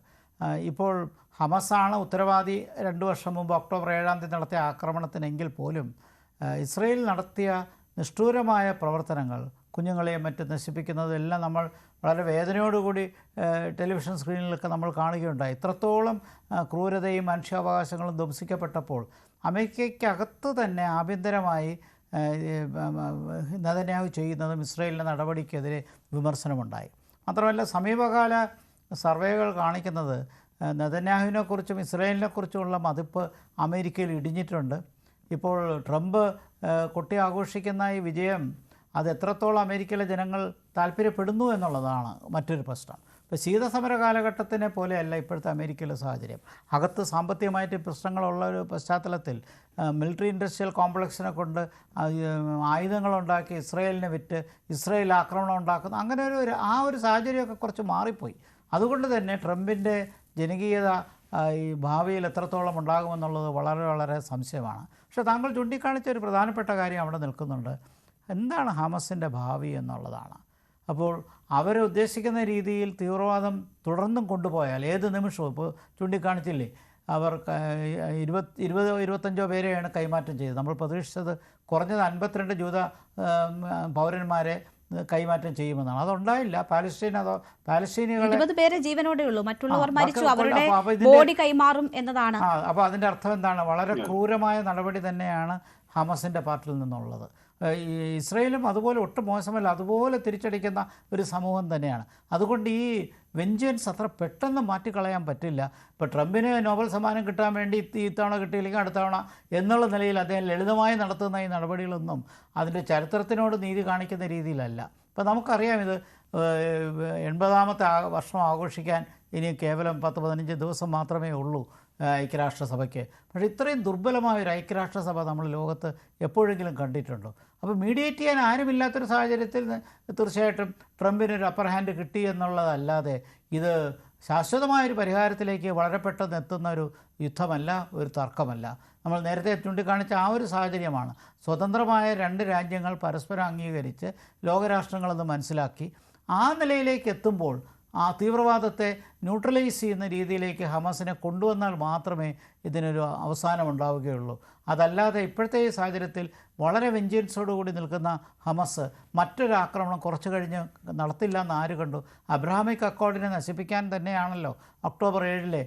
ഇപ്പോൾ ഹമസാണ് ഉത്തരവാദി. 2 വർഷം മുമ്പ് ഒക്ടോബർ 7-ാം തീയതി നടത്തിയ ആക്രമണത്തിനെങ്കിൽ പോലും ഇസ്രായേൽ നടത്തിയ നിഷ്ഠൂരമായ പ്രവർത്തനങ്ങൾ, കുഞ്ഞുങ്ങളെയും മറ്റും നശിപ്പിക്കുന്നതും എല്ലാം നമ്മൾ വളരെ വേദനയോടുകൂടി ടെലിവിഷൻ സ്ക്രീനിലൊക്കെ നമ്മൾ കാണുകയുണ്ടായി. ഇത്രത്തോളം ക്രൂരതയും മനുഷ്യാവകാശങ്ങളും ധ്വംസിക്കപ്പെട്ടപ്പോൾ അമേരിക്കയ്ക്കകത്ത് തന്നെ ആഭ്യന്തരമായി നെതന്യാഹു ചെയ്യുന്നതും ഇസ്രായേലിൻ്റെ നടപടിക്കെതിരെ വിമർശനമുണ്ടായി. മാത്രമല്ല, സമീപകാല സർവേകൾ കാണിക്കുന്നത് നെതന്യാഹുവിനെക്കുറിച്ചും ഇസ്രായേലിനെക്കുറിച്ചുമുള്ള മതിപ്പ് അമേരിക്കയിൽ ഇടിഞ്ഞിട്ടുണ്ട്. ഇപ്പോൾ ട്രംപ് കൊട്ടി ആഘോഷിക്കുന്ന ഈ വിജയം അത് എത്രത്തോളം അമേരിക്കയിലെ ജനങ്ങൾ താല്പര്യപ്പെടുന്നു എന്നുള്ളതാണ് മറ്റൊരു പ്രശ്നം. ഇപ്പോൾ ശീതസമര കാലഘട്ടത്തിനെ പോലെയല്ല ഇപ്പോഴത്തെ അമേരിക്കയിലെ സാഹചര്യം. അകത്ത് സാമ്പത്തികമായിട്ട് പ്രശ്നങ്ങളുള്ള ഒരു പശ്ചാത്തലത്തിൽ മിലിറ്ററി ഇൻഡസ്ട്രിയൽ കോംപ്ലക്സിനെ കൊണ്ട് ആയുധങ്ങളുണ്ടാക്കി ഇസ്രായേലിനെ വിറ്റ് ഇസ്രായേൽ ആക്രമണം ഉണ്ടാക്കുന്ന അങ്ങനെ ഒരു സാഹചര്യമൊക്കെ കുറച്ച് മാറിപ്പോയി. അതുകൊണ്ട് തന്നെ ട്രംപിൻ്റെ ജനകീയത ഈ ഭാവിയിൽ എത്രത്തോളം ഉണ്ടാകുമെന്നുള്ളത് വളരെ വളരെ സംശയമാണ്. പക്ഷേ താങ്കൾ ചൂണ്ടിക്കാണിച്ച ഒരു പ്രധാനപ്പെട്ട കാര്യം അവിടെ നിൽക്കുന്നുണ്ട്. എന്താണ് ഹമസിൻ്റെ ഭാവി എന്നുള്ളതാണ്. അപ്പോൾ അവരുദ്ദേശിക്കുന്ന രീതിയിൽ തീവ്രവാദം തുടർന്നും കൊണ്ടുപോയാൽ ഏത് നിമിഷവും ഇപ്പോൾ ചൂണ്ടിക്കാണിച്ചില്ലേ, അവർ 25 പേരെയാണ് കൈമാറ്റം ചെയ്തത്. നമ്മൾ പ്രതീക്ഷിച്ചത് കുറഞ്ഞത് 52 ജൂത പൗരന്മാരെ കൈമാറ്റം ചെയ്യുമെന്നാണ്. അതുണ്ടായില്ല. പാലസ്തീനികളെ 20 പേരെ ജീവനോടെ ഉള്ളൂ, മറ്റുള്ളവർ മരിച്ചു, അവരുടെ ബോഡി കൈമാറും എന്നതാണ്. അപ്പോൾ അതിൻ്റെ അർത്ഥം എന്താണ്? വളരെ ക്രൂരമായ നടപടി തന്നെയാണ് ഹമസിൻ്റെ പാർട്ടിൽ നിന്നുള്ളത്. ഇസ്രയേലും അതുപോലെ ഒട്ടും മോശമല്ല, അതുപോലെ തിരിച്ചടിക്കുന്ന ഒരു സമൂഹം തന്നെയാണ്. അതുകൊണ്ട് ഈ വെഞ്ചൻസ് അത്ര പെട്ടെന്ന് മാറ്റിക്കളയാൻ പറ്റില്ല. ഇപ്പോൾ ട്രംപിന് നോബൽ സമ്മാനം കിട്ടാൻ വേണ്ടി ഇത്തവണ കിട്ടിയില്ലെങ്കിൽ അടുത്ത തവണ എന്നുള്ള നിലയിൽ അദ്ദേഹം ലളിതമായി നടത്തുന്ന ഈ നടപടികളൊന്നും അതിൻ്റെ ചരിത്രത്തിനോട് നീതി കാണിക്കുന്ന രീതിയിലല്ല. ഇപ്പോൾ നമുക്കറിയാം, ഇത് 80ാമത്തെ വർഷം ആഘോഷിക്കാൻ ഇനി കേവലം 10-15 ദിവസം മാത്രമേ ഉള്ളൂ ഐക്യരാഷ്ട്രസഭയ്ക്ക്. പക്ഷേ ഇത്രയും ദുർബലമായ ഒരു ഐക്യരാഷ്ട്രസഭ നമ്മൾ ലോകത്ത് എപ്പോഴെങ്കിലും കണ്ടിട്ടുണ്ടോ? അപ്പോൾ മീഡിയേറ്റ് ചെയ്യാൻ ആരുമില്ലാത്തൊരു സാഹചര്യത്തിൽ തീർച്ചയായിട്ടും ട്രംപിനൊരു അപ്പർ ഹാൻഡ് കിട്ടി എന്നുള്ളതല്ലാതെ ഇത് ശാശ്വതമായൊരു പരിഹാരത്തിലേക്ക് വളരെ പെട്ടെന്ന് എത്തുന്ന ഒരു യുദ്ധമല്ല, ഒരു തർക്കമല്ല. നമ്മൾ നേരത്തെ ചൂണ്ടിക്കാണിച്ച ആ ഒരു സാഹചര്യമാണ്. സ്വതന്ത്രമായ 2 രാജ്യങ്ങൾ പരസ്പരം അംഗീകരിച്ച് ലോകരാഷ്ട്രങ്ങളെന്ന് മനസ്സിലാക്കി ആ നിലയിലേക്ക് എത്തുമ്പോൾ ആ തീവ്രവാദത്തെ ന്യൂട്രലൈസ് ചെയ്യുന്ന രീതിയിലേക്ക് ഹമാസിനെ കൊണ്ടുവന്നാൽ മാത്രമേ ഇതിനൊരു അവസാനം ഉണ്ടാവുകയുള്ളൂ. അതല്ലാതെ ഇപ്പോഴത്തെ ഈ സാഹചര്യത്തിൽ വളരെ വെഞ്ചൻസോടുകൂടി നിൽക്കുന്ന ഹമസ് മറ്റൊരു ആക്രമണം കുറച്ച് കഴിഞ്ഞ് നടത്തില്ല എന്ന് ആര് കണ്ടു? അബ്രഹാമിക് അക്കോർഡിനെ നശിപ്പിക്കാൻ തന്നെയാണല്ലോ ഒക്ടോബർ 7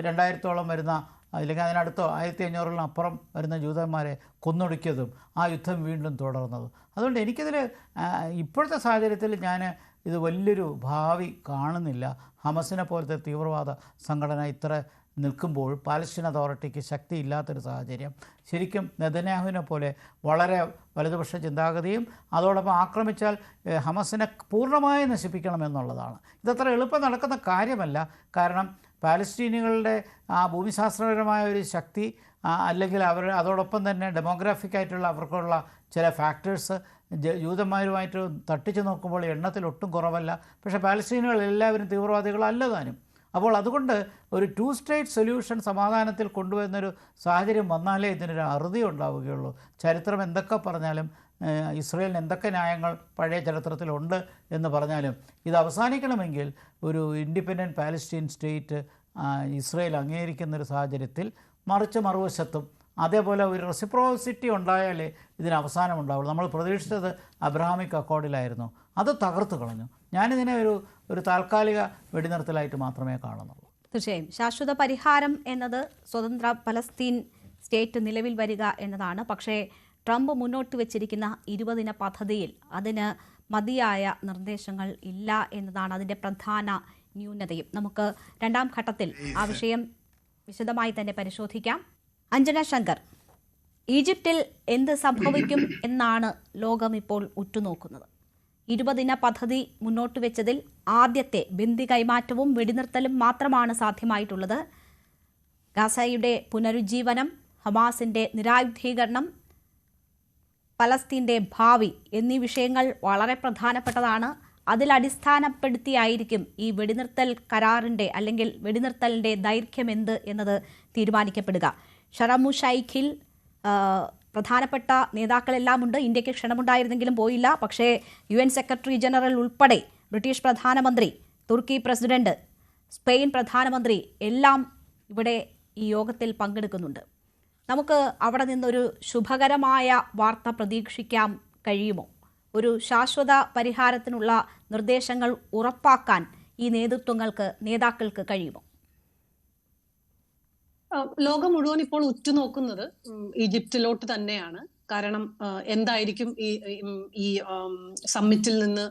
2000-ഓളം വരുന്ന, അല്ലെങ്കിൽ അതിനടുത്തോ 1500-അപ്പുറം വരുന്ന ജൂതന്മാരെ കൊന്നൊടുക്കിയതും ആ യുദ്ധം വീണ്ടും തുടർന്നതും. അതുകൊണ്ട് എനിക്കിതിൽ ഇപ്പോഴത്തെ സാഹചര്യത്തിൽ ഞാൻ ഇത് വലിയൊരു ഭാവി കാണുന്നില്ല. ഹമസിനെ പോലത്തെ തീവ്രവാദ സംഘടന ഇത്ര നിൽക്കുമ്പോൾ പാലസ്തീൻ അതോറിറ്റിക്ക് ശക്തിയില്ലാത്തൊരു സാഹചര്യം, ശരിക്കും നെതന്യാഹുവിനെ പോലെ വളരെ വലതുപക്ഷ ചിന്താഗതിയും അതോടൊപ്പം ആക്രമിച്ചാൽ ഹമസിനെ പൂർണ്ണമായി നശിപ്പിക്കണമെന്നുള്ളതാണ്. ഇതത്ര എളുപ്പം നടക്കുന്ന കാര്യമല്ല. കാരണം പാലസ്തീനികളുടെ ആ ഭൂമിശാസ്ത്രപരമായ ഒരു ശക്തി, അല്ലെങ്കിൽ അതോടൊപ്പം തന്നെ ഡെമോഗ്രാഫിക്കായിട്ടുള്ള അവർക്കുള്ള ചില ഫാക്ടേഴ്സ് ജൂതന്മാരുമായിട്ട് തട്ടിച്ചു നോക്കുമ്പോൾ എണ്ണത്തിൽ ഒട്ടും കുറവല്ല. പക്ഷേ പാലസ്തീനുകൾ എല്ലാവരും തീവ്രവാദികളല്ല താനും. അപ്പോൾ അതുകൊണ്ട് ഒരു 2 സ്റ്റേറ്റ് സൊല്യൂഷൻ സമാധാനത്തിൽ കൊണ്ടുവരുന്നൊരു സാഹചര്യം വന്നാലേ ഇതിനൊരു അറുതി ഉണ്ടാവുകയുള്ളൂ. ചരിത്രം എന്തൊക്കെ പറഞ്ഞാലും, ഇസ്രയേലിന് എന്തൊക്കെ ന്യായങ്ങൾ പഴയ ചരിത്രത്തിലുണ്ട് എന്ന് പറഞ്ഞാലും, ഇത് അവസാനിക്കണമെങ്കിൽ ഒരു ഇൻഡിപെൻഡൻറ്റ് പാലസ്തീൻ സ്റ്റേറ്റ് ഇസ്രയേൽ അംഗീകരിക്കുന്നൊരു സാഹചര്യത്തിൽ, മറിച്ച് മറുവശത്തും അതേപോലെ ഒരു റെസിപ്രോസിറ്റി ഉണ്ടായാലേ ഇതിന് അവസാനം ഉണ്ടാവുള്ളൂ. നമ്മൾ പ്രതീക്ഷിച്ചത് അബ്രഹാമിക് അക്കോർഡിലായിരുന്നു, അത് തകർത്ത് കളഞ്ഞു. ഞാനിതിനെ ഒരു താൽക്കാലിക വെടിനിർത്തലായിട്ട് മാത്രമേ കാണുന്നുള്ളൂ. തീർച്ചയായും ശാശ്വത പരിഹാരം എന്നത് സ്വതന്ത്ര പലസ്തീൻ സ്റ്റേറ്റ് നിലവിൽ വരിക എന്നതാണ്. പക്ഷേ ട്രംപ് മുന്നോട്ട് വെച്ചിരിക്കുന്ന 20 ദിന പദ്ധതിയിൽ അതിന് മതിയായ നിർദ്ദേശങ്ങൾ ഇല്ല എന്നതാണ് അതിൻ്റെ പ്രധാന ന്യൂനതയും. നമുക്ക് 2ാം ഘട്ടത്തിൽ ആ വിഷയം വിശദമായി തന്നെ പരിശോധിക്കാം. അഞ്ജന ശങ്കർ, ഈജിപ്തിൽ എന്ത് സംഭവിക്കും എന്നാണ് ലോകം ഇപ്പോൾ ഉറ്റുനോക്കുന്നത്? 20 ദിന പദ്ധതി മുന്നോട്ട് വെച്ചതിൽ ആദ്യത്തെ ബന്ദി കൈമാറ്റവും വെടിനിർത്തലും മാത്രമാണ് സാധ്യമായിട്ടുള്ളത്. ഗാസയുടെ പുനരുജ്ജീവനം, ഹമാസിന്റെ നിരായുധീകരണം, പലസ്തീൻ്റെ ഭാവി എന്നീ വിഷയങ്ങൾ വളരെ പ്രധാനപ്പെട്ടതാണ്. അതിലടിസ്ഥാനപ്പെടുത്തിയായിരിക്കും ഈ വെടിനിർത്തൽ കരാറിൻ്റെ അല്ലെങ്കിൽ വെടിനിർത്തലിൻ്റെ ദൈർഘ്യം എന്ത് എന്നത് തീരുമാനിക്കപ്പെടുക. ഷറമു ഷൈഖിൽ പ്രധാനപ്പെട്ട നേതാക്കളെല്ലാം ഉണ്ട്. ഇന്ത്യക്ക് ക്ഷണമുണ്ടായിരുന്നെങ്കിലും പോയില്ല. പക്ഷേ UN സെക്രട്ടറി ജനറൽ ഉൾപ്പെടെ ബ്രിട്ടീഷ് പ്രധാനമന്ത്രി, തുർക്കി പ്രസിഡന്റ്, സ്പെയിൻ പ്രധാനമന്ത്രി എല്ലാം ഇവിടെ ഈ യോഗത്തിൽ പങ്കെടുക്കുന്നുണ്ട്. നമുക്ക് അവിടെ നിന്നൊരു ശുഭകരമായ വാർത്ത പ്രതീക്ഷിക്കാൻ കഴിയുമോ? ഒരു ശാശ്വത പരിഹാരത്തിനുള്ള നിർദ്ദേശങ്ങൾ ഉറപ്പാക്കാൻ ഈ നേതാക്കൾക്ക് കഴിയുമോ? ലോകം മുഴുവൻ ഇപ്പോൾ ഉറ്റുനോക്കുന്നത് ഈജിപ്തിലോട്ട് തന്നെയാണ്. കാരണം എന്തായിരിക്കും ഈ സമ്മിറ്റിൽ നിന്ന്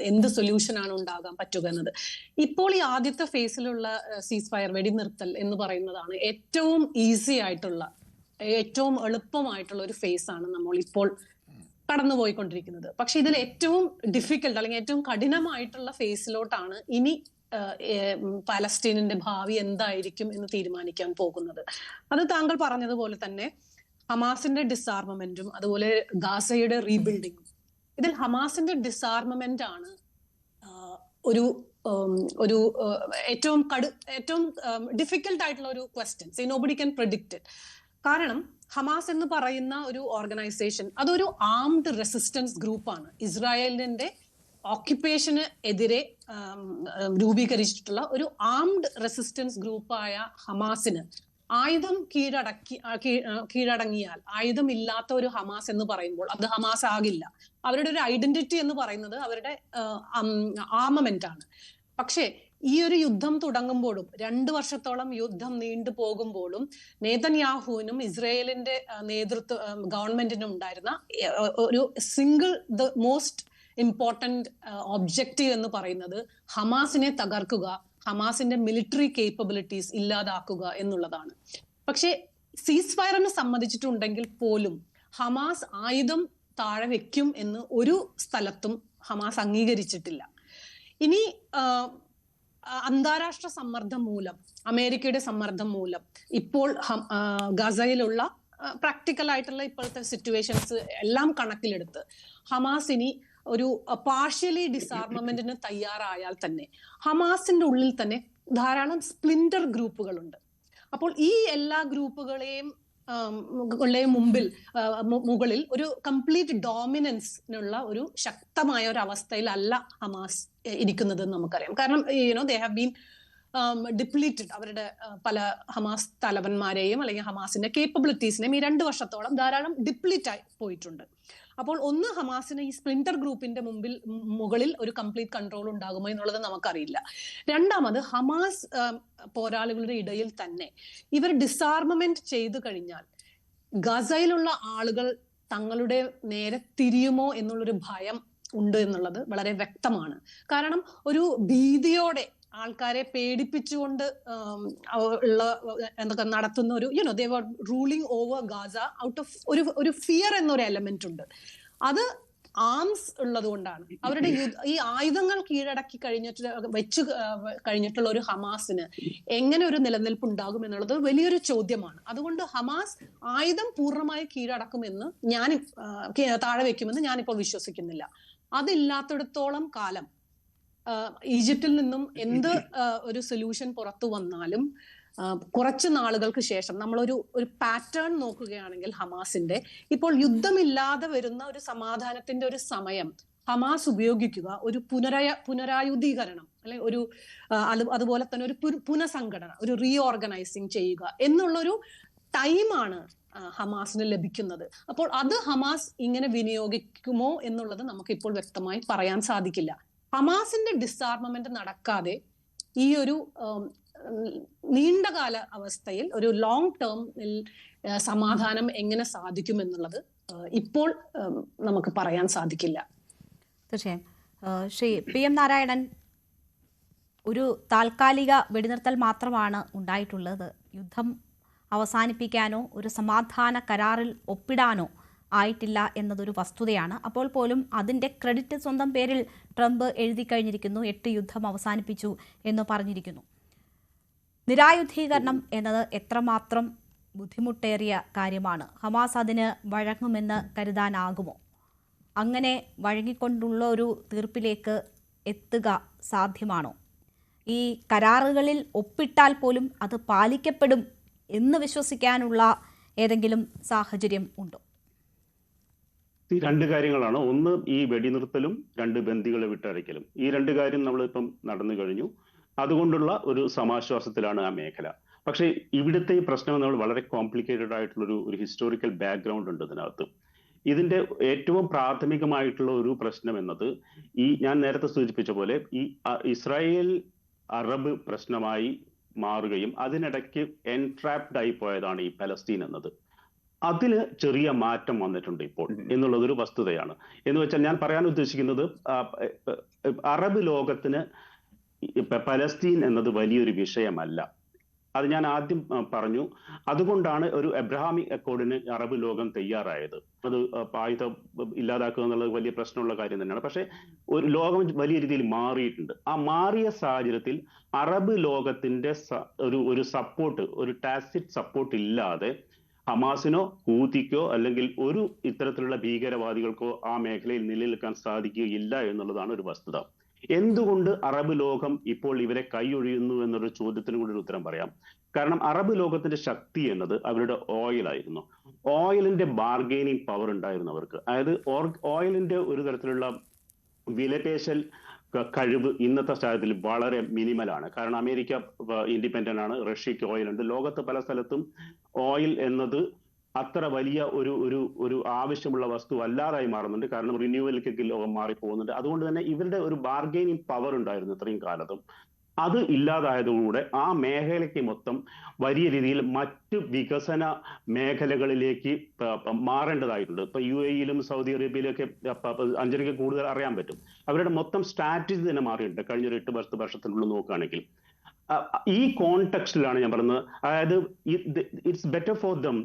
എന്ത് സൊല്യൂഷനാണ് ഉണ്ടാകാൻ പറ്റുക എന്നത്. ഇപ്പോൾ ഈ ആദ്യത്തെ ഫേസിലുള്ള സീസ് ഫയർ, വെടിനിർത്തൽ എന്ന് പറയുന്നതാണ് ഏറ്റവും ഈസി ആയിട്ടുള്ള, ഏറ്റവും എളുപ്പമായിട്ടുള്ള ഒരു ഫേസ് ആണ് നമ്മൾ ഇപ്പോൾ കടന്നുപോയിക്കൊണ്ടിരിക്കുന്നത്. പക്ഷെ ഇതിൽ ഏറ്റവും ഡിഫിക്കൽട്ട് അല്ലെങ്കിൽ ഏറ്റവും കഠിനമായിട്ടുള്ള ഫേസിലോട്ടാണ് ഇനി പാലസ്തീനിന്റെ ഭാവി എന്തായിരിക്കും എന്ന് തീരുമാനിക്കാൻ പോകുന്നത്. അത് താങ്കൾ പറഞ്ഞതുപോലെ തന്നെ ഹമാസിന്റെ ഡിസാർമമെന്റും അതുപോലെ ഗാസയുടെ റീബിൽഡിങ്ങും. ഇതിൽ ഹമാസിന്റെ ഡിസാർമമെന്റ് ആണ് ഒരു ഏറ്റവും ഡിഫിക്കൽട്ട് ആയിട്ടുള്ള ഒരു question. Nobody can predict it. കാരണം ഹമാസ് എന്ന് പറയുന്ന ഒരു ഓർഗനൈസേഷൻ അതൊരു ആംഡ് റെസിസ്റ്റൻസ് ഗ്രൂപ്പാണ്. ഇസ്രായേലിന്റെ ഓക്യുപ്പേഷന് എതിരെ രൂപീകരിച്ചിട്ടുള്ള ഒരു ആംഡ് റെസിസ്റ്റൻസ് ഗ്രൂപ്പായ ഹമാസിന് ആയുധം കീഴടങ്ങിയാൽ, ആയുധമില്ലാത്ത ഒരു ഹമാസ് എന്ന് പറയുമ്പോൾ അത് ഹമാസ് ആകില്ല. അവരുടെ ഒരു ഐഡന്റിറ്റി എന്ന് പറയുന്നത് അവരുടെ ആർമമെന്റ് ആണ്. പക്ഷേ ഈ ഒരു യുദ്ധം തുടങ്ങുമ്പോഴും 2 വർഷത്തോളം യുദ്ധം നീണ്ടു പോകുമ്പോഴും നെതന്യാഹുവിനും ഇസ്രയേലിന്റെ ഗവൺമെന്റിനും ഉണ്ടായിരുന്ന ഒരു ദ മോസ്റ്റ് ഇമ്പോർട്ടന്റ് ഒബ്ജക്റ്റീവ് എന്ന് പറയുന്നത് ഹമാസിനെ തകർക്കുക, ഹമാസിന്റെ മിലിറ്ററി കേപ്പബിലിറ്റീസ് ഇല്ലാതാക്കുക എന്നുള്ളതാണ്. പക്ഷേ സീസ് ഫയറിന് സമ്മതിച്ചിട്ടുണ്ടെങ്കിൽ പോലും ഹമാസ് ആയുധം താഴെ വെക്കും എന്ന് ഒരു സ്ഥലത്തും ഹമാസ് അംഗീകരിച്ചിട്ടില്ല. ഇനി അന്താരാഷ്ട്ര സമ്മർദ്ദം മൂലം, അമേരിക്കയുടെ സമ്മർദ്ദം മൂലം ഇപ്പോൾ ഗസയിലുള്ള പ്രാക്ടിക്കൽ ആയിട്ടുള്ള ഇപ്പോഴത്തെ സിറ്റുവേഷൻസ് എല്ലാം കണക്കിലെടുത്ത് ഹമാസ് ഇനി ഒരു പാർഷ്യലി ഡിസാർമമെന്റിന് തയ്യാറായാൽ തന്നെ ഹമാസിന്റെ ഉള്ളിൽ തന്നെ ധാരാളം സ്പ്ലിന്റർ ഗ്രൂപ്പുകളുണ്ട്. അപ്പോൾ ഈ എല്ലാ ഗ്രൂപ്പുകളെയും മുകളിൽ ഒരു കംപ്ലീറ്റ് ഡോമിനൻസിനുള്ള ഒരു ശക്തമായ ഒരു അവസ്ഥയിലല്ല ഹമാസ് ഇരിക്കുന്നത് നമുക്കറിയാം. കാരണം ദേ ഹാവ് ബീൻ ഡിപ്ലീറ്റഡ്. അവരുടെ പല ഹമാസ് തലവന്മാരെയും അല്ലെങ്കിൽ ഹമാസിന്റെ കേപ്പബിലിറ്റീസിനെയും ഈ 2 വർഷത്തോളം ധാരാളം ഡിപ്ലീറ്റ് ആയി പോയിട്ടുണ്ട്. അപ്പോൾ ഒന്ന്, ഹമാസിന് ഈ സ്പ്ലിന്റർ ഗ്രൂപ്പിന്റെ മുകളിൽ ഒരു കംപ്ലീറ്റ് കൺട്രോൾ ഉണ്ടാകുമോ എന്നുള്ളത് നമുക്കറിയില്ല. രണ്ടാമത്, ഹമാസ് പോരാളികളുടെ ഇടയിൽ തന്നെ ഇവർ ഡിസാർമമെന്റ് ചെയ്തു കഴിഞ്ഞാൽ ഗസയിലുള്ള ആളുകൾ തങ്ങളുടെ നേരെ തിരിയുമോ എന്നുള്ളൊരു ഭയം ഉണ്ട് എന്നുള്ളത് വളരെ വ്യക്തമാണ്. കാരണം ഒരു ഭീതിയോടെ ആൾക്കാരെ പേടിപ്പിച്ചുകൊണ്ട് ഉള്ള എന്തൊക്കെ നടത്തുന്ന ഒരു they were ruling over Gaza out of ഒരു ഫിയർ എന്നൊരു എലമെന്റ് ഉണ്ട്. അത് ആംസ് ഉള്ളത് കൊണ്ടാണ്. അവരുടെ ഈ ആയുധങ്ങൾ കീഴടക്കി കഴിഞ്ഞിട്ടുള്ള ഒരു ഹമാസിന് എങ്ങനെ ഒരു നിലനിൽപ്പ് ഉണ്ടാകും എന്നുള്ളത് വലിയൊരു ചോദ്യമാണ്. അതുകൊണ്ട് ഹമാസ് ആയുധം പൂർണ്ണമായി കീഴടക്കുമെന്ന് താഴെ വെക്കുമെന്ന് ഞാനിപ്പോൾ വിശ്വസിക്കുന്നില്ല. അതില്ലാത്തിടത്തോളം കാലം ഈജിപ്തിൽ നിന്നും എന്ത് ഒരു സൊല്യൂഷൻ പുറത്തു വന്നാലും കുറച്ച് നാളുകൾക്ക് ശേഷം നമ്മളൊരു പാറ്റേൺ നോക്കുകയാണെങ്കിൽ ഹമാസിന്റെ, ഇപ്പോൾ യുദ്ധമില്ലാതെ വരുന്ന ഒരു സമാധാനത്തിന്റെ ഒരു സമയം ഹമാസ് ഉപയോഗിക്കുക ഒരു പുനരായുധീകരണം അല്ലെങ്കിൽ ഒരു അതുപോലെ തന്നെ ഒരു പുനഃസംഘടന, ഒരു റീഓർഗനൈസിങ് ചെയ്യുക എന്നുള്ളൊരു ടൈമാണ് ഹമാസിന് ലഭിക്കുന്നത്. അപ്പോൾ അത് ഹമാസ് ഇങ്ങനെ വിനിയോഗിക്കുമോ എന്നുള്ളത് നമുക്ക് ഇപ്പോൾ വ്യക്തമായി പറയാൻ സാധിക്കില്ല. ഹമാസിന്റെ ഡിസാർമമെന്റ് നടക്കാതെ ഈ ഒരു നീണ്ടകാല അവസ്ഥയിൽ ഒരു ലോങ് ടേമിൽ സമാധാനം എങ്ങനെ സാധിക്കും എന്നുള്ളത് ഇപ്പോൾ നമുക്ക് പറയാൻ സാധിക്കില്ല. തീർച്ചയായും. ശ്രീ PM നാരായണൻ, ഒരു താൽക്കാലിക വെടിനിർത്തൽ മാത്രമാണ് ഉണ്ടായിട്ടുള്ളത്. യുദ്ധം അവസാനിപ്പിക്കാനോ ഒരു സമാധാന കരാറിൽ ഒപ്പിടാനോ ആയിട്ടില്ല എന്നതൊരു വസ്തുതയാണ്. അപ്പോൾ പോലും അതിൻ്റെ ക്രെഡിറ്റ് സ്വന്തം പേരിൽ ട്രംപ് എഴുതി കഴിഞ്ഞിരിക്കുന്നു. 8 യുദ്ധം അവസാനിപ്പിച്ചു എന്ന് പറഞ്ഞിരിക്കുന്നു. നിരായുധീകരണം എന്നത് എത്രമാത്രം ബുദ്ധിമുട്ടേറിയ കാര്യമാണ്. ഹമാസ് അതിന് വഴങ്ങുമെന്ന് കരുതാനാകുമോ? അങ്ങനെ വഴങ്ങിക്കൊണ്ടുള്ള ഒരു തീർപ്പിലേക്ക് എത്തുക സാധ്യമാണോ? ഈ കരാറുകളിൽ ഒപ്പിട്ടാൽ പോലും അത് പാലിക്കപ്പെടും എന്ന് വിശ്വസിക്കാനുള്ള ഏതെങ്കിലും സാഹചര്യം ഉണ്ടോ? 2 കാര്യങ്ങളാണ്. ഒന്ന്, ഈ വെടിനിർത്തലും 2 ബന്ദികളെ വിട്ടയക്കലും. ഈ 2 കാര്യം നമ്മളിപ്പം നടന്നു കഴിഞ്ഞു. അതുകൊണ്ടുള്ള ഒരു സമാശ്വാസത്തിലാണ് ആ മേഖല. പക്ഷേ ഇവിടുത്തെ ഈ പ്രശ്നം നമ്മൾ വളരെ കോംപ്ലിക്കേറ്റഡ് ആയിട്ടുള്ള ഒരു ഹിസ്റ്റോറിക്കൽ ബാക്ക്ഗ്രൗണ്ട് ഉണ്ട് ഇതിനകത്ത്. ഇതിന്റെ ഏറ്റവും പ്രാഥമികമായിട്ടുള്ള ഒരു പ്രശ്നം എന്നത് ഞാൻ നേരത്തെ സൂചിപ്പിച്ച പോലെ ഈ ഇസ്രായേൽ അറബ് പ്രശ്നമായി മാറുകയും അതിനിടയ്ക്ക് എൻട്രാപ്ഡ് ആയി പോയതാണ് ഈ പലസ്തീൻ എന്നത്. അതിന് ചെറിയ മാറ്റം വന്നിട്ടുണ്ട് ഇപ്പോൾ എന്നുള്ളതൊരു വസ്തുതയാണ്. എന്ന് വെച്ചാൽ ഞാൻ പറയാൻ ഉദ്ദേശിക്കുന്നത്, അറബ് ലോകത്തിന് പലസ്തീൻ എന്നത് വലിയൊരു വിഷയമല്ല. അത് ഞാൻ ആദ്യം പറഞ്ഞു. അതുകൊണ്ടാണ് ഒരു എബ്രഹാമിക് അക്കോർഡിന് അറബ് ലോകം തയ്യാറായത്. അത് ആയുധം ഇല്ലാതാക്കുക എന്നുള്ളത് വലിയ പ്രശ്നമുള്ള കാര്യം തന്നെയാണ്. പക്ഷെ ഒരു ലോകം വലിയ രീതിയിൽ മാറിയിട്ടുണ്ട്. ആ മാറിയ സാഹചര്യത്തിൽ അറബ് ലോകത്തിന്റെ ഒരു സപ്പോർട്ട്, ഒരു ടാസിറ്റ് സപ്പോർട്ട് ഇല്ലാതെ ഹമാസിനോ ഹൂതിക്കോ അല്ലെങ്കിൽ ഒരു ഇത്തരത്തിലുള്ള ഭീകരവാദികൾക്കോ ആ മേഖലയിൽ നിലനിൽക്കാൻ സാധിക്കുകയില്ല എന്നുള്ളതാണ് ഒരു വസ്തുത. എന്തുകൊണ്ട് അറബ് ലോകം ഇപ്പോൾ ഇവരെ കൈയൊഴിയുന്നു എന്നൊരു ചോദ്യത്തിന് കൂടി ഒരു ഉത്തരം പറയാം. കാരണം അറബ് ലോകത്തിന്റെ ശക്തി എന്നത് അവരുടെ ഓയിലായിരുന്നു. ഓയിലിന്റെ ബാർഗെയിനിങ് പവർ ഉണ്ടായിരുന്നു അവർക്ക്. അതായത് ഓയിലിന്റെ ഒരു തരത്തിലുള്ള വിലപേശൽ കഴിവ് ഇന്നത്തെ സാഹചര്യത്തിൽ വളരെ മിനിമലാണ്. കാരണം അമേരിക്ക ഇൻഡിപെൻഡന്റ് ആണ്, റഷ്യക്ക് ഓയിൽ ഉണ്ട്. ലോകത്ത് പല സ്ഥലത്തും ഓയിൽ എന്നത് അത്ര വലിയ ഒരു ആവശ്യമുള്ള വസ്തു അല്ലാതായി മാറുന്നുണ്ട്. കാരണം റിന്യൂവലിലേക്ക് ലോകം മാറിപ്പോകുന്നുണ്ട്. അതുകൊണ്ട് തന്നെ ഇവരുടെ ഒരു ബാർഗെയിനിങ് പവർ ഉണ്ടായിരുന്നു ഇത്രയും കാലത്തും. അത് ഇല്ലാതായതോടുകൂടെ ആ മേഖലയ്ക്ക് മൊത്തം വലിയ രീതിയിൽ മറ്റ് വികസന മേഖലകളിലേക്ക് മാറേണ്ടതായിട്ടുണ്ട്. ഇപ്പൊ UAE-യിലും സൗദി അറേബ്യയിലൊക്കെ അഞ്ജനയ്ക്ക് കൂടുതൽ അറിയാൻ പറ്റും. അവരുടെ മൊത്തം സ്ട്രാറ്റജി തന്നെ മാറിയിട്ടുണ്ട് കഴിഞ്ഞൊരു 8 വർഷത്തിനുള്ളിൽ നോക്കുകയാണെങ്കിൽ. ഈ കോണ്ടെക്സ്റ്റിലാണ് ഞാൻ പറയുന്നത്, അതായത് it's better for them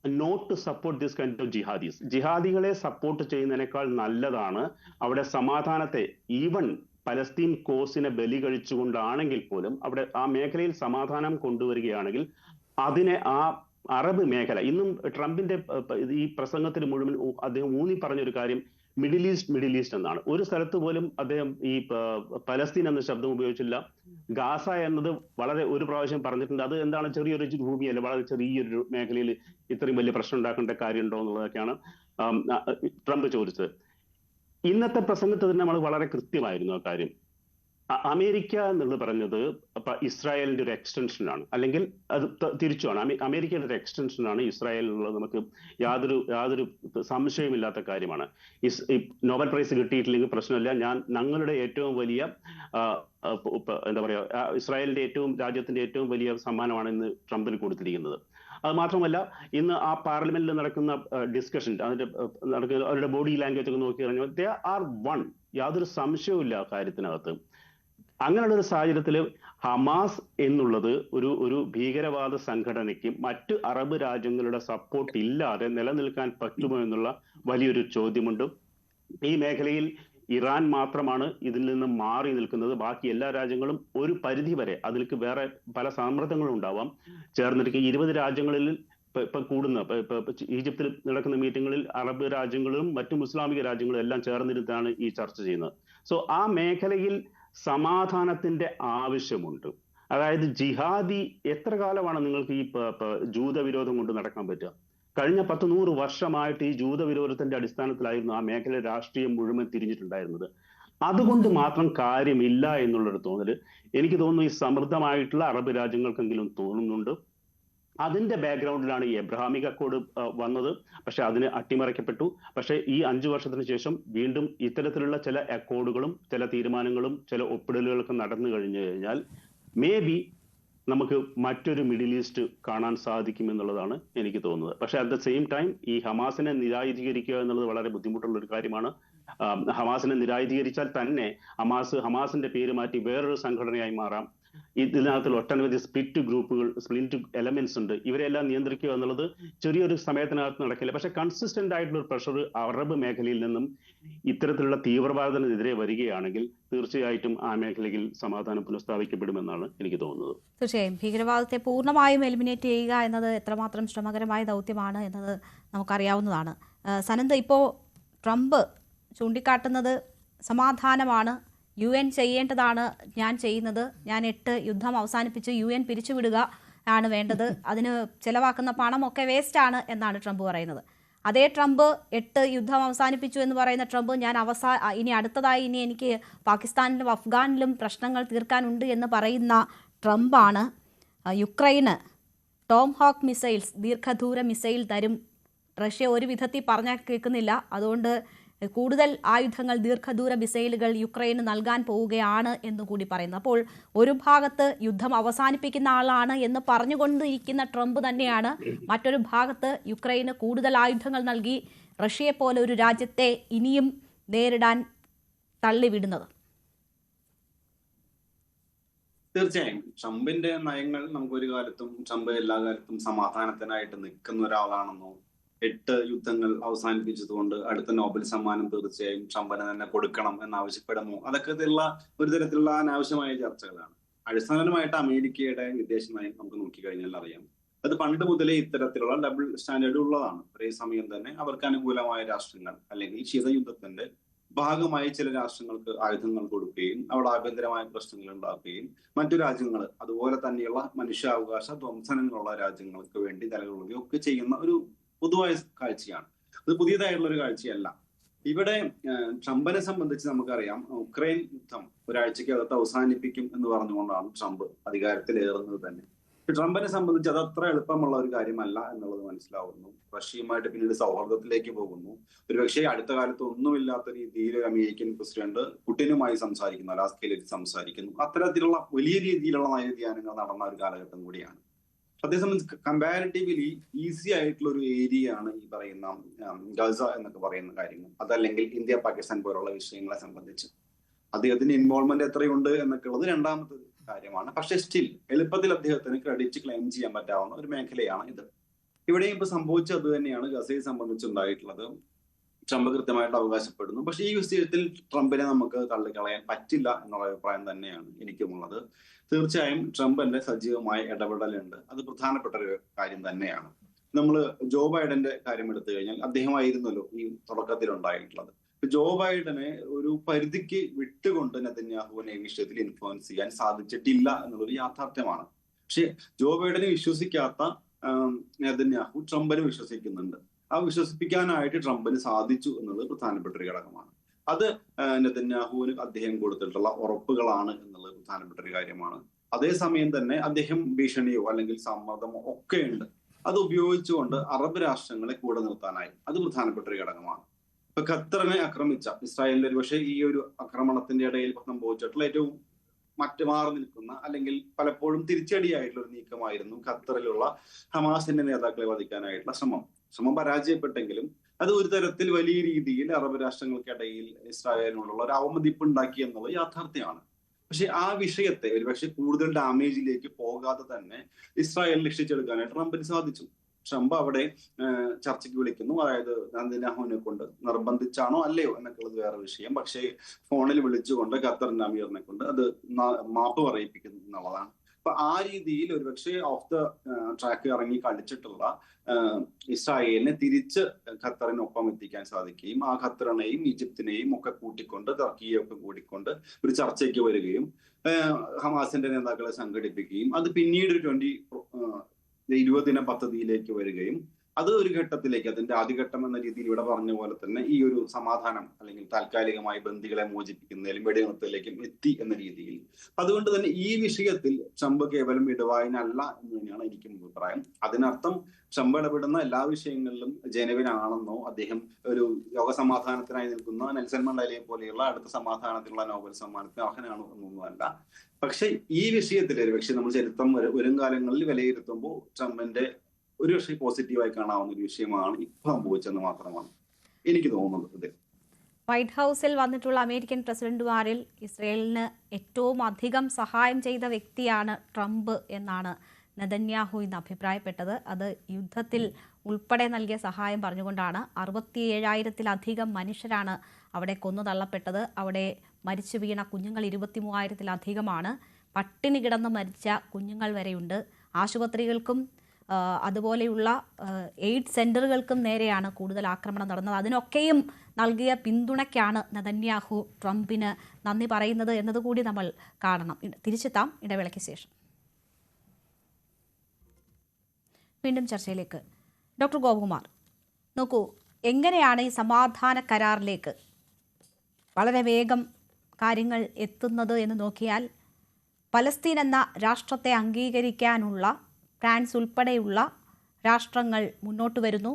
not to support this kind of jihadis. ജിഹാദികളെ സപ്പോർട്ട് ചെയ്യുന്നതിനേക്കാൾ നല്ലതാണ് അവിടെ സമാധാനത്തെ, ഈവൻ പലസ്തീൻ കോസിനെ ബലി കഴിച്ചുകൊണ്ടാണെങ്കിൽ പോലും അവിടെ ആ മേഖലയിൽ സമാധാനം കൊണ്ടുവരികയാണെങ്കിൽ അതിനെ ആ അറബ് മേഖല ഇന്നും ട്രംപിന്റെ ഈ പ്രസംഗത്തിന് മുഴുവൻ അദ്ദേഹം ഊന്നി പറഞ്ഞൊരു കാര്യം മിഡിൽ ഈസ്റ്റ് എന്നാണ്. ഒരു സ്ഥലത്ത് പോലും അദ്ദേഹം ഈ പലസ്തീൻ എന്ന ശബ്ദം ഉപയോഗിച്ചില്ല. ഗാസ എന്നത് വളരെ ഒരു പ്രാവശ്യം പറഞ്ഞിട്ടുണ്ട്. അത് എന്താണ്, ചെറിയൊരു ഭൂമിയല്ല, വളരെ ചെറിയൊരു മേഖലയിൽ ഇത്രയും വലിയ പ്രശ്നം ഉണ്ടാക്കേണ്ട കാര്യമുണ്ടോ എന്നുള്ളതൊക്കെയാണ് ട്രംപ് ചോദിച്ചത്. ഇന്നത്തെ പ്രസംഗത്തിൽ തന്നെ നമ്മൾ വളരെ കൃത്യമായിരുന്നു ആ കാര്യം. അമേരിക്ക എന്നുള്ളത് പറഞ്ഞത് ഇസ്രായേലിന്റെ ഒരു എക്സ്റ്റൻഷനാണ്, അല്ലെങ്കിൽ അത് തിരിച്ചുമാണ്. അമേരിക്കയുടെ ഒരു എക്സ്റ്റൻഷനാണ് ഇസ്രായേൽ എന്നുള്ളത് നമുക്ക് യാതൊരു സംശയമില്ലാത്ത കാര്യമാണ്. നോബൽ പ്രൈസ് കിട്ടിയിട്ടില്ലെങ്കിൽ പ്രശ്നമില്ല, ഞങ്ങളുടെ ഏറ്റവും വലിയ എന്താ പറയുക, ഇസ്രായേലിന്റെ രാജ്യത്തിന്റെ ഏറ്റവും വലിയ സമ്മാനമാണ് ഇന്ന് ട്രംപിന് കൊടുത്തിരിക്കുന്നത്. അത് മാത്രമല്ല, ഇന്ന് ആ പാർലമെന്റിൽ നടക്കുന്ന ഡിസ്കഷൻ, അവരുടെ ബോഡി ലാംഗ്വേജ് ഒക്കെ നോക്കി കഴിഞ്ഞാൽ ദേ ആർ വൺ, യാതൊരു സംശയവും ഇല്ല ആ കാര്യത്തിനകത്ത്. അങ്ങനെയുള്ള ഒരു സാഹചര്യത്തിൽ ഹമാസ് എന്നുള്ളത് ഒരു ഭീകരവാദ സംഘടനയ്ക്ക് മറ്റ് അറബ് രാജ്യങ്ങളുടെ സപ്പോർട്ട് ഇല്ലാതെ നിലനിൽക്കാൻ പറ്റുമോ എന്നുള്ള വലിയൊരു ചോദ്യമുണ്ട്. ഈ മേഖലയിൽ ഇറാൻ മാത്രമാണ് ഇതിൽ നിന്ന് മാറി നിൽക്കുന്നത്. ബാക്കി എല്ലാ രാജ്യങ്ങളും ഒരു പരിധി വരെ, അതിലേക്ക് വേറെ പല സമ്മർദ്ദങ്ങളും ഉണ്ടാവാം, ചേർന്നിരിക്കും. 20 രാജ്യങ്ങളിൽ ഇപ്പൊ കൂടുന്ന ഈജിപ്തിൽ നടക്കുന്ന മീറ്റിങ്ങുകളിൽ അറബ് രാജ്യങ്ങളും മറ്റു മുസ്ലാമിക രാജ്യങ്ങളും എല്ലാം ചേർന്നിരുന്നാണ് ഈ ചർച്ച ചെയ്യുന്നത്. സോ ആ മേഖലയിൽ സമാധാനത്തിന്റെ ആവശ്യമുണ്ട്. അതായത് ജിഹാദി, എത്ര കാലമാണ് നിങ്ങൾക്ക് ഈ ജൂതവിരോധം കൊണ്ട് നടക്കാൻ പറ്റുക? കഴിഞ്ഞ 10-100 വർഷമായിട്ട് ഈ ജൂതവിരോധത്തിന്റെ അടിസ്ഥാനത്തിലായിരുന്നു ആ മേഖല രാഷ്ട്രീയം മുഴുവൻ തിരിഞ്ഞിട്ടുണ്ടായിരുന്നത്. അതുകൊണ്ട് മാത്രം കാര്യമില്ല എന്നുള്ളൊരു തോന്നല് എനിക്ക് തോന്നുന്നു ഈ സമൃദ്ധമായിട്ടുള്ള അറബ് രാജ്യങ്ങൾക്കെങ്കിലും തോന്നുന്നുണ്ട്. അതിന്റെ ബാക്ക്ഗ്രൗണ്ടിലാണ് ഈ എബ്രഹാമിക് അക്കോർഡ് വന്നത്. പക്ഷെ അതിന് അട്ടിമറിക്കപ്പെട്ടു. പക്ഷെ ഈ 5 വർഷത്തിന് ശേഷം വീണ്ടും ഇത്തരത്തിലുള്ള ചില അക്കോർഡുകളും ചില തീരുമാനങ്ങളും ചില ഒപ്പിടലുകളൊക്കെ നടന്നു കഴിഞ്ഞു കഴിഞ്ഞാൽ മേ ബി നമുക്ക് മറ്റൊരു മിഡിൽ ഈസ്റ്റ് കാണാൻ സാധിക്കും എന്നുള്ളതാണ് എനിക്ക് തോന്നുന്നത്. പക്ഷെ അറ്റ് ദ സെയിം ടൈം ഈ ഹമാസിനെ നിരായുധീകരിക്കുക എന്നുള്ളത് വളരെ ബുദ്ധിമുട്ടുള്ള ഒരു കാര്യമാണ്. ഹമാസിനെ നിരായുധീകരിച്ചാൽ തന്നെ ഹമാസിന്റെ പേര് മാറ്റി വേറൊരു സംഘടനയായി മാറാം. ഇതിനകത്ത് ഒട്ടനവധി സ്പ്ലിറ്റ് എലമെന്റ്സ് ഉണ്ട്. ഇവരെല്ലാം നിയന്ത്രിക്കുക എന്നുള്ളത് ചെറിയൊരു സമയത്തിനകത്ത് നടക്കില്ല. പക്ഷെ കൺസിസ്റ്റന്റ് ആയിട്ടുള്ള ഒരു പ്രഷർ അറബ് മേഖലയിൽ നിന്നും ഇത്തരത്തിലുള്ള തീവ്രവാദത്തിനെതിരെ വരികയാണെങ്കിൽ തീർച്ചയായിട്ടും ആ മേഖലയിൽ സമാധാനം പുനഃസ്ഥാപിക്കപ്പെടുമെന്നാണ് എനിക്ക് തോന്നുന്നത്. തീർച്ചയായും ഭീകരവാദത്തെ പൂർണ്ണമായും എലിമിനേറ്റ് ചെയ്യുക എന്നത് എത്രമാത്രം ശ്രമകരമായ ദൗത്യമാണ് എന്നത് നമുക്കറിയാവുന്നതാണ്. സനന്ദ്, ഇപ്പോൾ ട്രംപ് ചൂണ്ടിക്കാട്ടുന്നത് സമാധാനമാണ്, UN ചെയ്യേണ്ടതാണ് ഞാൻ ചെയ്യുന്നത്, ഞാൻ 8 യുദ്ധം അവസാനിപ്പിച്ച് UN പിരിച്ചുവിടുക ആണ് വേണ്ടത്, അതിന് ചെലവാക്കുന്ന പണമൊക്കെ വേസ്റ്റാണ് എന്നാണ് ട്രംപ് പറയുന്നത്. അതേ ട്രംപ് 8 യുദ്ധം അവസാനിപ്പിച്ചു എന്ന് പറയുന്ന ട്രംപ് ഇനി അടുത്തതായി എനിക്ക് പാകിസ്ഥാനിലും അഫ്ഗാനിലും പ്രശ്നങ്ങൾ തീർക്കാനുണ്ട് എന്ന് പറയുന്ന ട്രംപാണ് യുക്രൈന് ടോം ഹോക്ക് മിസൈൽസ്, ദീർഘദൂര മിസൈൽ തരും, റഷ്യ ഒരു വിധത്തിൽ പറഞ്ഞാൽ കേൾക്കുന്നില്ല, അതുകൊണ്ട് കൂടുതൽ ആയുധങ്ങൾ, ദീർഘദൂര മിസൈലുകൾ യുക്രൈന് നൽകാൻ പോവുകയാണ് എന്നുകൂടി പറയുന്നു. അപ്പോൾ ഒരു ഭാഗത്ത് യുദ്ധം അവസാനിപ്പിക്കുന്ന ആളാണ് എന്ന് പറഞ്ഞുകൊണ്ടിരിക്കുന്ന ട്രംപ് തന്നെയാണ് മറ്റൊരു ഭാഗത്ത് യുക്രൈന് കൂടുതൽ ആയുധങ്ങൾ നൽകി റഷ്യയെ പോലെ ഒരു രാജ്യത്തെ ഇനിയും നേരിടാൻ തള്ളിവിടുന്നത്. തീർച്ചയായും ട്രംപിന്റെ നയങ്ങൾ നമുക്കൊരു കാലത്തും, ട്രംപ് എല്ലാ കാലത്തും സമാധാനത്തിനായിട്ട് നിൽക്കുന്ന ഒരാളാണെന്നോ 8 യുദ്ധങ്ങൾ അവസാനിപ്പിച്ചതുകൊണ്ട് അടുത്ത നോബൽ സമ്മാനം തീർച്ചയായും ട്രംപിന് തന്നെ കൊടുക്കണം എന്നാവശ്യപ്പെടുമോ, അതൊക്കെ ഒരു തരത്തിലുള്ള അനാവശ്യമായ ചർച്ചകളാണ്. അടിസ്ഥാനപരമായിട്ട് അമേരിക്കയുടെ വിദേശ നയം നമുക്ക് നോക്കിക്കഴിഞ്ഞാൽ അറിയാം, അത് പണ്ട് മുതലേ ഇത്തരത്തിലുള്ള ഡബിൾ സ്റ്റാൻഡേർഡ് ഉള്ളതാണ്. ഒരേ സമയം തന്നെ അവർക്ക് അനുകൂലമായ രാഷ്ട്രങ്ങൾ അല്ലെങ്കിൽ ശീതയുദ്ധത്തിന്റെ ഭാഗമായി ചില രാഷ്ട്രങ്ങൾക്ക് ആയുധങ്ങൾ കൊടുക്കുകയും അവിടെ ആഭ്യന്തരമായ പ്രശ്നങ്ങൾ ഉണ്ടാക്കുകയും മറ്റു രാജ്യങ്ങൾ അതുപോലെ തന്നെയുള്ള മനുഷ്യാവകാശ ധ്വംസനങ്ങളുള്ള രാജ്യങ്ങൾക്ക് വേണ്ടി നിലകൊള്ളുകയും ഒക്കെ ചെയ്യുന്ന ഒരു പൊതുവായ കാഴ്ചയാണ്. അത് പുതിയതായിട്ടുള്ള ഒരു കാഴ്ചയല്ല. ഇവിടെ ട്രംപിനെ സംബന്ധിച്ച് നമുക്കറിയാം, ഉക്രൈൻ യുദ്ധം ഒരാഴ്ചക്കകത്ത് അവസാനിപ്പിക്കും എന്ന് പറഞ്ഞുകൊണ്ടാണ് ട്രംപ് അധികാരത്തിലേറുന്നത് തന്നെ. ട്രംപിനെ സംബന്ധിച്ച് അത് അത്ര എളുപ്പമുള്ള ഒരു കാര്യമല്ല എന്നുള്ളത് മനസ്സിലാവുന്നു. റഷ്യയുമായിട്ട് പിന്നീട് സൗഹൃദത്തിലേക്ക് പോകുന്നു. ഒരുപക്ഷെ അടുത്ത കാലത്ത് ഒന്നുമില്ലാത്ത രീതിയിൽ ഒരു അമേരിക്കൻ പ്രസിഡന്റ് പുടിനുമായി സംസാരിക്കുന്നു, അലാസ്കയിൽ സംസാരിക്കുന്നു. അത്തരത്തിലുള്ള വലിയ രീതിയിലുള്ള നയവ്യതിയാനങ്ങൾ നടന്ന ഒരു കാലഘട്ടം കൂടിയാണ്. അതേ സംബന്ധിച്ച് കമ്പാരിറ്റീവ്ലി ഈസി ആയിട്ടുള്ള ഒരു ഏരിയ ആണ് ഈ പറയുന്ന ഗസ എന്നൊക്കെ പറയുന്ന കാര്യങ്ങൾ. അതല്ലെങ്കിൽ ഇന്ത്യ പാകിസ്ഥാൻ പോലുള്ള വിഷയങ്ങളെ സംബന്ധിച്ച് അദ്ദേഹത്തിന്റെ ഇൻവോൾവ്മെന്റ് എത്രയുണ്ട് എന്നൊക്കെ ഉള്ളത് രണ്ടാമത്തെ കാര്യമാണ്. പക്ഷെ സ്റ്റിൽ എളുപ്പത്തിൽ അദ്ദേഹത്തിന് ക്രെഡിറ്റ് ക്ലെയിം ചെയ്യാൻ പറ്റാവുന്ന ഒരു മേഖലയാണ് ഇത്. ഇവിടെയും ഇപ്പൊ സംഭവിച്ചത് അത് തന്നെയാണ് ഗസയെ സംബന്ധിച്ചുണ്ടായിട്ടുള്ളത്. ട്രംപ് കൃത്യമായിട്ട് അവകാശപ്പെടുന്നു. പക്ഷെ ഈ വിഷയത്തിൽ ട്രംപിനെ നമുക്ക് തള്ളിക്കളയാൻ പറ്റില്ല എന്നുള്ള അഭിപ്രായം തന്നെയാണ് എനിക്കുമുള്ളത്. തീർച്ചയായും ട്രംപിന്റെ സജീവമായ ഇടപെടലുണ്ട്. അത് പ്രധാനപ്പെട്ട ഒരു കാര്യം തന്നെയാണ്. നമ്മൾ ജോ ബൈഡന്റെ കാര്യം എടുത്തു കഴിഞ്ഞാൽ അദ്ദേഹമായിരുന്നല്ലോ ഈ തുടക്കത്തിൽ ഉണ്ടായിട്ടുള്ളത്. ജോ ബൈഡനെ ഒരു പരിധിക്ക് വിട്ടുകൊണ്ട് നെതന്യാഹുവിനെ ഈ വിഷയത്തിൽ ഇൻഫ്ലുവൻസ് ചെയ്യാൻ സാധിച്ചിട്ടില്ല എന്നുള്ളൊരു യാഥാർത്ഥ്യമാണ്. പക്ഷെ ജോ ബൈഡനെ വിശ്വസിക്കാത്ത നെതന്യാഹു ട്രംപിനെ വിശ്വസിക്കുന്നുണ്ട്. ആ വിശ്വസിപ്പിക്കാനായിട്ട് ട്രംപിന് സാധിച്ചു എന്നുള്ളത് പ്രധാനപ്പെട്ട ഒരു ഘടകമാണ്. അത് നെതന്യാഹുവിന് അദ്ദേഹം കൊടുത്തിട്ടുള്ള ഉറപ്പുകളാണ് എന്നുള്ളത് പ്രധാനപ്പെട്ട ഒരു കാര്യമാണ്. അതേസമയം തന്നെ അദ്ദേഹം ഭീഷണിയോ അല്ലെങ്കിൽ സമ്മർദ്ദമോ ഒക്കെ ഉണ്ട്. അത് ഉപയോഗിച്ചുകൊണ്ട് അറബ് രാഷ്ട്രങ്ങളെ കൂടെ നിർത്താനായി അത് പ്രധാനപ്പെട്ട ഒരു ഘടകമാണ്. ഇപ്പൊ ഖത്തറിനെ ആക്രമിച്ച ഇസ്രായേലിന്റെ ഒരു പക്ഷേ ഈ ഒരു ആക്രമണത്തിന്റെ ഇടയിൽ സംഭവിച്ചിട്ടുള്ള ഏറ്റവും മാറി നിൽക്കുന്ന അല്ലെങ്കിൽ പലപ്പോഴും തിരിച്ചടിയായിട്ടുള്ള ഒരു നീക്കമായിരുന്നു ഖത്തറിലുള്ള ഹമാസിന്റെ നേതാക്കളെ വധിക്കാനായിട്ടുള്ള ശ്രമം പരാജയപ്പെട്ടെങ്കിലും അത് ഒരു തരത്തിൽ വലിയ രീതിയിൽ അറബ് രാഷ്ട്രങ്ങൾക്കിടയിൽ ഇസ്രായേലിനുള്ള ഒരു അവമതിപ്പ് ഉണ്ടാക്കി എന്നുള്ളത് യാഥാർത്ഥ്യമാണ്. പക്ഷെ ആ വിഷയത്തെ ഒരുപക്ഷെ കൂടുതൽ ഡാമേജിലേക്ക് പോകാതെ തന്നെ ഇസ്രായേൽ രക്ഷിച്ചെടുക്കാനായിട്ട് ട്രംപിന് സാധിച്ചു. ട്രംപ് അവിടെ ചർച്ചയ്ക്ക് വിളിക്കുന്നു. അതായത് നെതന്യാഹുവിനെ കൊണ്ട് നിർബന്ധിച്ചാണോ അല്ലയോ എന്നൊക്കെ ഉള്ളത് വേറെ വിഷയം. പക്ഷേ ഫോണിൽ വിളിച്ചുകൊണ്ട് ഖത്തറിന്റെ അമീറിനെ കൊണ്ട് അത് മാപ്പ് പറയിപ്പിക്കുന്നു എന്നുള്ളതാണ്. അപ്പൊ ആ രീതിയിൽ ഒരുപക്ഷെ ഓഫ് ദ ട്രാക്ക് ഇറങ്ങി കളിച്ചിട്ടുള്ള ഇസ്രായേലിനെ തിരിച്ച് ഖത്തറിനൊപ്പം എത്തിക്കാൻ സാധിക്കുകയും ആ ഖത്തറിനെയും ഈജിപ്തിനെയും ഒക്കെ കൂട്ടിക്കൊണ്ട് ടർക്കിയെ ഒക്കെ കൂട്ടിക്കൊണ്ട് ഒരു ചർച്ചയ്ക്ക് വരികയും ഹമാസിന്റെ നേതാക്കളെ സംഘടിപ്പിക്കുകയും അത് പിന്നീട് ഒരു 20 ദിന പദ്ധതിയിലേക്ക് വരികയും അത് ഒരു ഘട്ടത്തിലേക്ക് അതിന്റെ ആദ്യഘട്ടം എന്ന രീതിയിൽ ഇവിടെ പറഞ്ഞ പോലെ തന്നെ ഈ ഒരു സമാധാനം അല്ലെങ്കിൽ താൽക്കാലികമായി ബന്ദികളെ മോചിപ്പിക്കുന്നതിലും വെടിനിർത്തലിലേക്കും എത്തി എന്ന രീതിയിൽ. അതുകൊണ്ട് തന്നെ ഈ വിഷയത്തിൽ ട്രംപ് കേവലം ഇടവായനല്ല എന്ന് തന്നെയാണ് എനിക്കും അഭിപ്രായം. അതിനർത്ഥം ട്രംപ് ഇടപെടുന്ന എല്ലാ വിഷയങ്ങളിലും ജനുവിനാണെന്നോ അദ്ദേഹം ഒരു ലോക സമാധാനത്തിനായി നിൽക്കുന്ന നെൽസൺ മണ്ടേലയെ പോലെയുള്ള അടുത്ത സമാധാനത്തിനുള്ള നോബൽ സമ്മാനത്തിന് അർഹനാണോ എന്നൊന്നുമല്ല. പക്ഷെ ഈ വിഷയത്തിൽ ഒരുപക്ഷെ നമ്മൾ ചരിത്രം വരും കാലങ്ങളിൽ വിലയിരുത്തുമ്പോൾ ട്രംപിന്റെ ഒരു പക്ഷേ പോസിറ്റീവായി കാണാവുന്ന ഒരു വിഷയമാണ് ഇപ്പൊ സംഭവിച്ചെന്ന് മാത്രമാണ് എനിക്ക് തോന്നുന്നത്. വൈറ്റ് ഹൗസിൽ വന്നിട്ടുള്ള അമേരിക്കൻ പ്രസിഡന്റുമാരിൽ ഇസ്രയേലിന് ഏറ്റവും അധികം സഹായം ചെയ്ത വ്യക്തിയാണ് ട്രംപ് എന്നാണ് നെതന്യാഹു ഇന്ന് അഭിപ്രായപ്പെട്ടത്. അത് യുദ്ധത്തിൽ ഉൾപ്പെടെ നൽകിയ സഹായം പറഞ്ഞുകൊണ്ടാണ്. 67,000-ത്തിലധികം മനുഷ്യരാണ് അവിടെ കൊന്നു തള്ളപ്പെട്ടത്. അവിടെ മരിച്ചു വീണ കുഞ്ഞുങ്ങൾ 23,000-ത്തിലധികമാണ്. പട്ടിണി കിടന്ന് മരിച്ച കുഞ്ഞുങ്ങൾ വരെയുണ്ട്. ആശുപത്രികൾക്കും അതുപോലെയുള്ള എയ്ഡ് സെന്ററുകൾക്കും നേരെയാണ് കൂടുതൽ ആക്രമണം നടന്നത്. അതിനൊക്കെയും നൽകിയ പിന്തുണയ്ക്കാണ് നെതന്യാഹു ട്രംപിന് നന്ദി പറയുന്നത് എന്നതുകൂടി നമ്മൾ കാണണം. തിരിച്ചെത്താം ഇടവേളയ്ക്ക് ശേഷം. വീണ്ടും ചർച്ചയിലേക്ക്. ഡോക്ടർ ഗോപകുമാർ, നോക്കൂ, എങ്ങനെയാണ് ഈ സമാധാന കരാറിലേക്ക് വളരെ വേഗം കാര്യങ്ങൾ എത്തുന്നത് എന്ന് നോക്കിയാൽ പലസ്തീൻ എന്ന രാഷ്ട്രത്തെ അംഗീകരിക്കാനുള്ള ഫ്രാൻസ് ഉൾപ്പെടെയുള്ള രാഷ്ട്രങ്ങൾ മുന്നോട്ട് വരുന്നു.